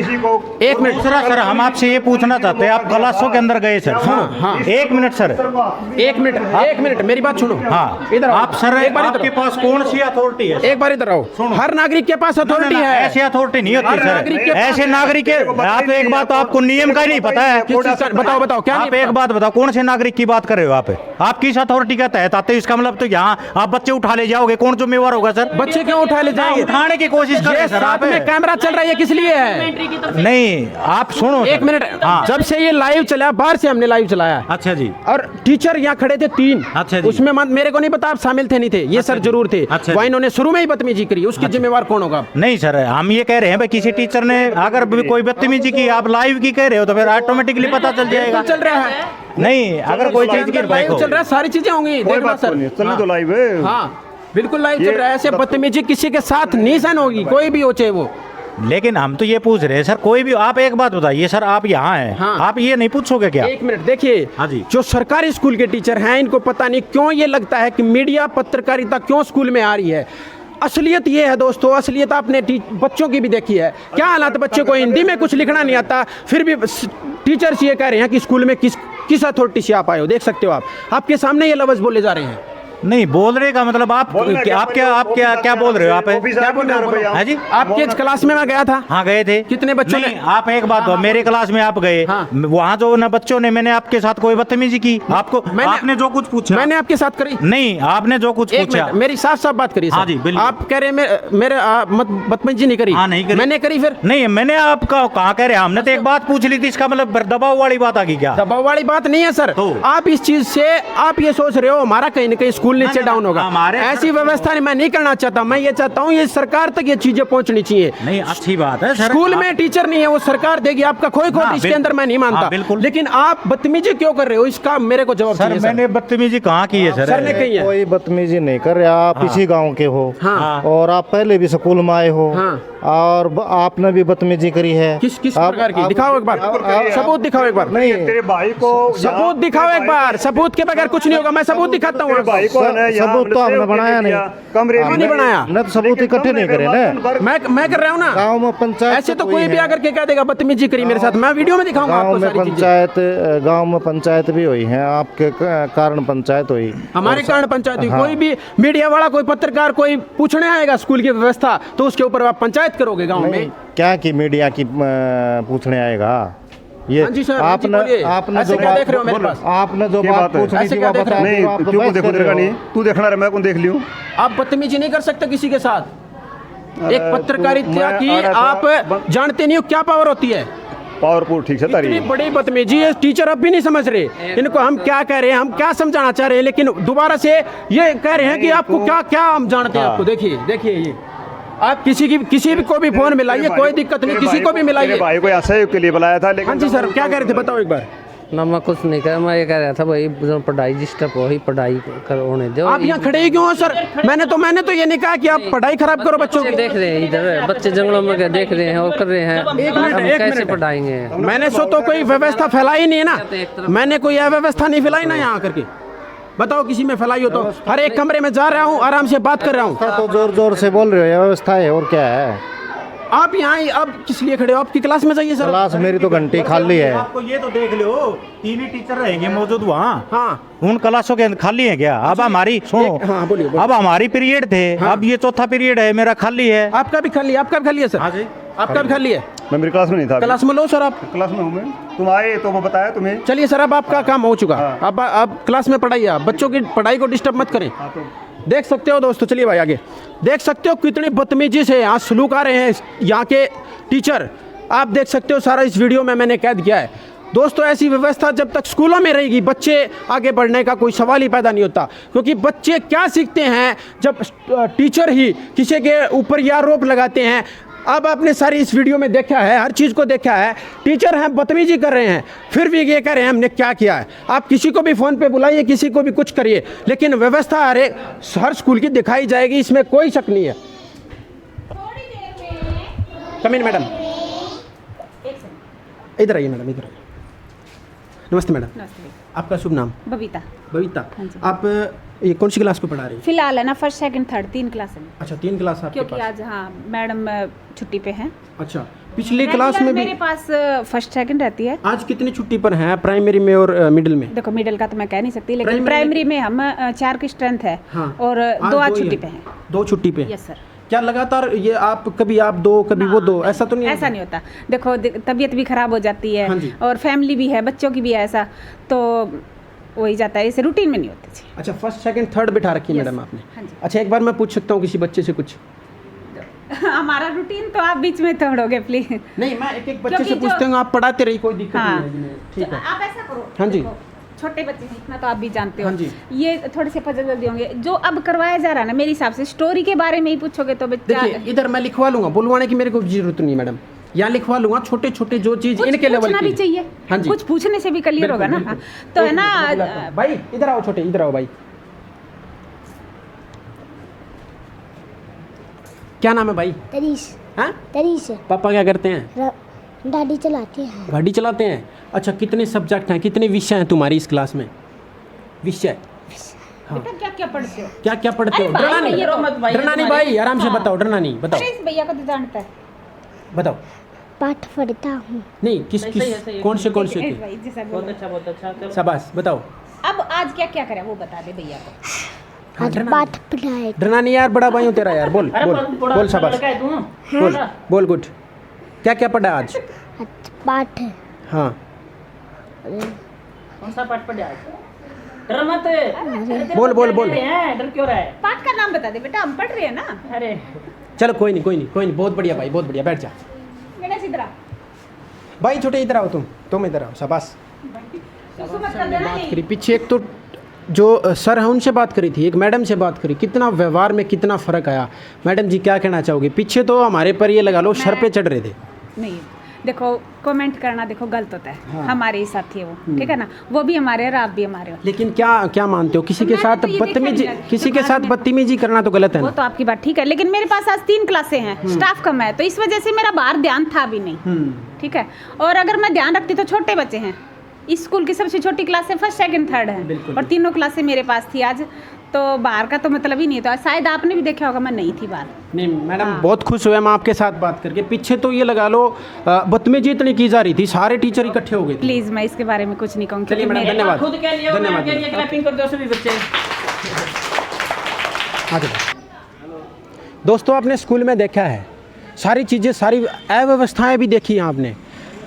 एक मिनट दूसरा सर, हम आपसे ये पूछना चाहते हैं, आप क्लासों के अंदर गए सर? हाँ। एक मिनट सर, एक मिनट मेरी बात सुनो। हाँ इधर आओ। आप सर, एक बार आपके पास कौन सी अथॉरिटी है? एक बार इधर आओ। हर नागरिक के पास अथॉरिटी है। ऐसी अथॉरिटी नहीं हर होती नागरिक के सर, पास ऐसे नागरिक आप एक बात, आपको नियम का ही नहीं पता है। बताओ क्या आप एक बात बताओ, कौन से नागरिक की बात कर रहे हो आप किस अथॉरिटी के तहत आते हो? इसका मतलब तो यहाँ आप बच्चे उठा ले जाओगे, कौन जिम्मेवार होगा सर? बच्चे क्यों उठा ले जाएंगे? उठाने की कोशिश कर रहे हैं सर साथ आप। में कैमरा चल रहा है, ये किस लिए है? नहीं आप सुनो एक मिनट, हाँ। जब से ये लाइव चला, बाहर से हमने लाइव चलाया। अच्छा जी। और टीचर यहाँ खड़े थे 3। अच्छा जी। उसमें मेरे को नहीं पता आप शामिल थे नहीं थे, ये सर जरूर थे। अच्छा वहाँ इन्होंने शुरू में ही बदतमीजी करी, उसकी जिम्मेवार कौन होगा? नहीं सर, हम ये कह रहे हैं भाई किसी टीचर ने अगर भी कोई बदतमीजी की, आप लाइव की कह रहे हो तो फिर ऑटोमेटिकली पता चल जाएगा। चल रहा है नहीं, अगर कोई चीज की लाइव चल रहा है, सारी चीजें होंगी, देखना सर। चलने तो लाइव है। हाँ बिल्कुल लाइव चल रहा है। ऐसे बदतमीजी किसी के साथ नहीं सहन होगी, कोई भी हो चाहे वो। लेकिन हम तो ये पूछ रहे हैं सर, कोई भी आप एक बात बताइए सर, आप यहाँ हैं, हाँ। आप ये नहीं पूछोगे क्या? एक मिनट देखिए, हाँ जी। जो सरकारी स्कूल के टीचर हैं, इनको पता नहीं क्यों ये लगता है कि मीडिया पत्रकारिता क्यों स्कूल में आ रही है। असलियत ये है दोस्तों, असलियत आपने बच्चों की भी देखी है। क्या हालात, बच्चे को हिंदी में कुछ लिखना नहीं आता, फिर भी टीचर्स ये कह रहे हैं कि स्कूल में किस अथॉरिटी से आप आए हो। देख सकते हो आपके सामने ये लफ्ज़ बोले जा रहे हैं। नहीं, बोलने का मतलब आप क्या बोल रहे हो? आप क्या बोल रहे हो? हाँ जी, आपके क्लास में मैं गया था। हाँ गए थे। कितने बच्चों ने? आप एक बात, मेरे क्लास में आप गए, वहाँ जो ना बच्चों ने, मैंने आपके साथ कोई बदतमीजी की? आपने जो कुछ पूछा, मैंने आपके साथ करी नहीं, आपने जो कुछ पूछा, मेरी साफ बात करी। हाँ जी, बिल्कुल। आप कह रहे हैं मेरे बदतमीजी नहीं करी? हाँ नहीं करी। मैंने करी फिर? नहीं, मैंने आपका कहाँ कह रहे हैं, हमने तो एक बात पूछ ली थी, इसका मतलब दबाव वाली बात आ गई क्या? दबाव वाली बात नहीं है सर। तो आप इस चीज से आप ये सोच रहे हो हमारा कहीं ना कहीं स्कूल नीचे डाउन होगा। ऐसी व्यवस्था मैं नहीं करना चाहता। मैं ये चाहता हूँ ये सरकार तक ये चीजें पहुंचनी चाहिए। नहीं, अच्छी बात है सर, स्कूल में टीचर नहीं है, वो सरकार देगी। आपका कोई खोट इसके अंदर मैं नहीं मानता, बिल्कुल। लेकिन आप बदतमीजी क्यों कर रहे हो, इसका मेरे को जवाब सर। मैंने बदतमीजी कहाँ की है सर? ने कही है। कोई बदतमीजी नहीं कर रहे, आप इसी गांव के हो। हाँ। और आप पहले भी स्कूल में आए हो। हाँ। और आपने भी बदतमीजी करी है। किस प्रकार की? दिखाओ एक बार सबूत, दिखाओ एक बार। नहीं, तेरे भाई को सबूत दिखाओ एक बार। सबूत के बगैर कुछ नहीं होगा। मैं सबूत दिखाता हूँ। सबूत तो आपने बनाया नहीं, कमरे नहीं बनाया ना, तो सबूत इकट्ठे नहीं करे ना। मैं कर रहा हूँ ना। गांव में पंचायत ऐसे तो कोई भी आकर के कह देगा बदतमीजी करी मेरे साथ, मैं वीडियो में दिखाऊंगा गांव आपको में सारी चीजें। गांव में पंचायत भी हुई है, आपके कारण पंचायत हुई, हमारे कारण पंचायत हुई। कोई भी मीडिया वाला, कोई पत्रकार, कोई पूछने आएगा स्कूल की व्यवस्था, तो उसके ऊपर आप पंचायत करोगे गाँव में। क्या की मीडिया की पूछने आएगा? ये हाँ जी सर, आपने जो बात देख रहे हो मेरे पास, आपने जो बात पूछनी थी वो बता नहीं, क्यों को देखो तेरे नहीं, तू देखना रहा, मैं कौन देख लियो। आप बदतमीजी नहीं कर सकते किसी के साथ। एक पत्रकारिता की आप जानते नहीं हो क्या पावर होती है। पावरफुल ठीक है तारी, इतनी बड़ी बदतमीजी है, टीचर अब भी नहीं समझ रहे। इनको हम क्या कह रहे हैं, हम क्या समझाना चाह रहे हैं, लेकिन दोबारा से ये कह रहे हैं कि आपको क्या हम जानते हैं। आपको देखिए ये आप किसी भी को भी फोन मिलाइए, कोई दिक्कत नहीं, किसी को भी मिलाइए। भाई को ऐसे के लिए बुलाया था, लेकिन हाँ जी सर, क्या कह रहे थे बताओ एक बार। ना मैं कुछ नहीं कह, मैं ये कह रहा था भाई जो पढ़ाई डिस्टर्ब हो ही, पढ़ाई होने दो। आप यहाँ खड़े ही क्यों हो सर? मैंने तो ये नहीं कहा कि आप पढ़ाई खराब करो बच्चों की। देख रहे हैं इधर बच्चे जंगलों में देख रहे हैं और कर रहे हैं। एक कैसे मिनट पढ़ाएंगे? मैंने तो कोई व्यवस्था फैलाई नहीं है ना, मैंने कोई अव्यवस्था नहीं फैलाई ना यहाँ करके। बताओ किसी में फैलाई हो तो। हर एक कमरे में जा रहा हूँ, आराम से बात कर रहा हूँ। तो जोर जोर से बोल रहे हो, ये व्यवस्था है और क्या है? आप यहाँ अब किस लिए खड़े हो? आपकी क्लास में जाइए सर। क्लास मेरी तो घंटी खाली है। आपको ये तो देख लो, 3 ही टीचर रहेंगे मौजूद वहाँ। हाँ, उन क्लासों के खाली है क्या? अब हमारी सुनो, हाँ बोलिए। अब हमारी पीरियड थे, अब ये चौथा पीरियड है, मेरा खाली है। आपका भी खाली है? आपका भी खाली है सर? हाँ जी, आपका भी खाली है? मैं मेरी क्लास में नहीं था। क्लास में लो सर, आप क्लास में हूँ मैं, तुम आए तो मैं बताया तुम्हें। चलिए सर, अब आपका काम हो चुका। अब क्लास में पढ़ाइए, आप बच्चों की पढ़ाई को डिस्टर्ब मत करें। देख सकते हो दोस्तों, चलिए भाई आगे देख सकते हो कितनी बदतमीजी से यहाँ सलूक आ रहे हैं यहाँ के टीचर। आप देख सकते हो, सारा इस वीडियो में मैंने कैद किया है। दोस्तों ऐसी व्यवस्था जब तक स्कूलों में रहेगी बच्चे आगे बढ़ने का कोई सवाल ही पैदा नहीं होता, क्योंकि बच्चे क्या सीखते हैं जब टीचर ही किसी के ऊपर ये आरोप लगाते हैं। अब आपने सारी इस वीडियो में देखा है, हर चीज़ को देखा है, टीचर हैं बदतमीजी कर रहे हैं, फिर भी ये कह रहे हैं हमने क्या किया है। आप किसी को भी फ़ोन पे बुलाइए, किसी को भी कुछ करिए, लेकिन व्यवस्था हर स्कूल की दिखाई जाएगी, इसमें कोई शक नहीं है। कम इन मैडम, इधर आइए मैडम, इधर आइए। नमस्ते मैडम। नमस्ते। आपका शुभ नाम? बबीता। बबीता, आप ये कौन सी क्लास को पढ़ा रही हैं? फिलहाल है ना फर्स्ट सेकंड थर्ड 3 क्लास है। अच्छा 3 क्लास आपके क्योंकि पास? आज हाँ मैडम छुट्टी पे हैं। अच्छा, पिछली क्लास में भी मेरे पास फर्स्ट सेकंड रहती है। आज कितनी छुट्टी पर हैं प्राइमरी में और मिडिल में? देखो मिडिल का तो मैं कह नहीं सकती, लेकिन प्राइमरी में हम 4 की स्ट्रेंथ है। हाँ। और 2 आज छुट्टी पे हैं। 2 छुट्टी पे? Yes sir. क्या लगातार ये आप कभी आप 2 कभी वो 2 ऐसा तो नहीं? ऐसा नहीं होता। देखो तबीयत भी खराब हो जाती है और फैमिली भी है, बच्चों की भी है, ऐसा तो वही जाता है, इसे रूटीन में नहीं होता जी। अच्छा फर्स्ट सेकंड थर्ड बिठा रखी है मैडम आपने? हाँ जी। अच्छा एक बार मैं पूछ सकता हूँ किसी बच्चे से कुछ? हमारा रूटीन तो आप बीच में तोड़ोगे प्लीज। नहीं मैं एक बच्चे से पूछता हूँ, आप पढ़ाते रहिए, कोई दिक्कत नहीं है। ठीक है आप ऐसा करो। हाँ जी। छोटे बच्चे हैं, इतना तो आप भी जानते हो। हाँ जी। ये थोड़े से पजल जल्दी होंगे। जो अब करवाया जा रहा है ना, मेरे हिसाब से स्टोरी के बारे में ही पूछोगे तो बच्चा। देखिए इधर मैं लिखवा लूंगा, बुलवाने की मेरे को जरूरत नहीं मैडम, यहाँ लिखवा लूंगा छोटे छोटे जो चीज इनके लेवल की भी चाहिए। हाँ जी, कुछ पूछने से भी क्लियर होगा ना। तो है ना भाई इधर आओ, छोटे इधर आओ भाई। क्या नाम है भाई? तरीस। हाँ तरीस। पापा क्या करते हैं? गाड़ी चलाते हैं। गाड़ी चलाते हैं। अच्छा कितने सब्जेक्ट हैं, कितने विषय हैं तुम्हारी इस क्लास में? विषय हाँ। क्या क्या पढ़ते हो? क्या क्या पढ़ते हो? डरना नहीं भाई, आराम से बताओ, डरना नहीं, बताओ। इस भैया को तो जानता है, बताओ। पाठ पढ़ता हूँ। नहीं किस कौन से बहुत अच्छा शाबाश, बताओ। अब आज क्या क्या करा वो बता दे भैया को। आज पाठ पढ़ाए। डरना नहीं यार, बड़ा भाई हूँ तेरा यार। बोल बोल बोल, शाबाश बोल बोल, गुड। क्या क्या पढ़ा आज? पाठ। हाँ कौन सा पाठ पढ़ा आज? डर मत। बोल बोल बोल। डर क्यों रहा है? पाठ का नाम बता दे बेटा, हम पढ़ रहे हैं ना। अरे चलो कोई नहीं कोई नहीं कोई नहीं, बहुत बढ़िया भाई, बहुत बढ़िया, बैठ जा भाई। छोटे इधर आओ, तुम इधर आओ, शाबाश। बात करी पीछे, एक तो जो सर हैं उनसे बात करी थी, एक मैडम से बात करी, कितना व्यवहार में कितना फ़र्क आया। मैडम जी क्या कहना चाहोगे? पीछे तो हमारे पर ये लगा लो सर पे चढ़ रहे थे। नहीं देखो कमेंट करना देखो गलत होता है। हाँ। हमारे ही साथी है वो, ठीक है ना, वो भी हमारे और आप भी हमारे हो। लेकिन क्या क्या मानते हो, किसी के साथ बदतमीजी, किसी के साथ बदतमीजी करना तो गलत है ना? वो तो आपकी बात ठीक है, लेकिन मेरे पास आज 3 क्लासें हैं, स्टाफ कम है, तो इस वजह से मेरा बाहर ध्यान था भी नहीं। ठीक है, और अगर मैं ध्यान रखती तो छोटे बच्चे हैं, इस स्कूल की सबसे छोटी क्लास है फर्स्ट सेकंड थर्ड है, और तीनों क्लासें मेरे पास थी आज, तो बाहर का तो मतलब ही नहीं था। शायद आपने भी देखा होगा, मैं नहीं थी बाहर। नहीं मैडम, हाँ। बहुत खुश हुए मैं आपके साथ बात करके। पीछे तो ये लगा लो बदतमीजी इतनी की जा रही थी, सारे टीचर इकट्ठे हो गए। प्लीज मैं इसके बारे में कुछ नहीं कहूँगी। चलिए मैडम धन्यवाद। खुद के लिए धन्यवाद। क्लैपिंग कर दो सभी बच्चे। दोस्तों आपने स्कूल में देखा है सारी चीज़ें, सारी अव्यवस्थाएं भी देखी हैं आपने।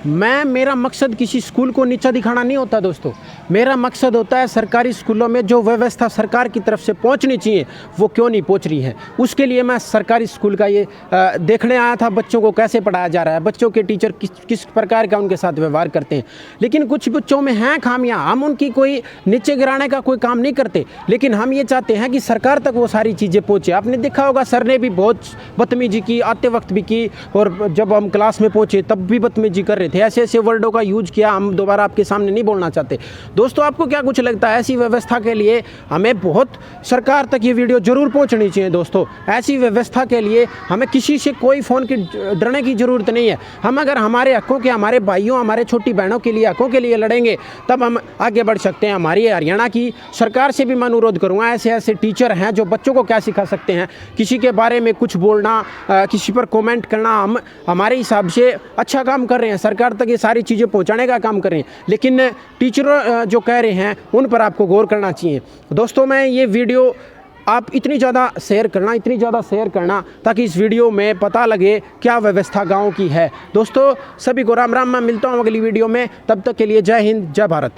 मेरा मकसद किसी स्कूल को नीचा दिखाना नहीं होता दोस्तों, मेरा मकसद होता है सरकारी स्कूलों में जो व्यवस्था सरकार की तरफ से पहुंचनी चाहिए वो क्यों नहीं पहुंच रही है। उसके लिए मैं सरकारी स्कूल का ये देखने आया था, बच्चों को कैसे पढ़ाया जा रहा है, बच्चों के टीचर किस प्रकार का उनके साथ व्यवहार करते हैं। लेकिन कुछ बच्चों में हैं खामियां, हम उनकी कोई नीचे गिराने का कोई काम नहीं करते, लेकिन हम ये चाहते हैं कि सरकार तक वो सारी चीज़ें पहुँचे। आपने देखा होगा सर ने भी बहुत बदतमीजी की, आते वक्त भी की, और जब हम क्लास में पहुँचे तब भी बदतमीजी कर रहे थे, ऐसे ऐसे वर्डों का यूज किया, हम दोबारा आपके सामने नहीं बोलना चाहते। दोस्तों आपको क्या कुछ लगता है, ऐसी व्यवस्था के लिए हमें बहुत सरकार तक ये वीडियो जरूर पहुंचनी चाहिए। दोस्तों ऐसी व्यवस्था के लिए हमें किसी से कोई फ़ोन की डरने की ज़रूरत नहीं है। हम अगर हमारे हकों के, हमारे भाइयों, हमारे छोटी बहनों के लिए, हकों के लिए लड़ेंगे तब हम आगे बढ़ सकते हैं। हमारी हरियाणा की सरकार से भी मैं अनुरोध करूँगा, ऐसे ऐसे टीचर हैं जो बच्चों को क्या सिखा सकते हैं, किसी के बारे में कुछ बोलना, किसी पर कॉमेंट करना, हम हमारे हिसाब से अच्छा काम कर रहे हैं, सरकार तक ये सारी चीज़ें पहुंचाने का काम करें, लेकिन टीचर जो कह रहे हैं उन पर आपको गौर करना चाहिए। दोस्तों मैं ये वीडियो आप इतनी ज़्यादा शेयर करना ताकि इस वीडियो में पता लगे क्या व्यवस्था गांव की है। दोस्तों सभी को राम राम, मैं मिलता हूं अगली वीडियो में, तब तक के लिए जय हिंद, जय भारत।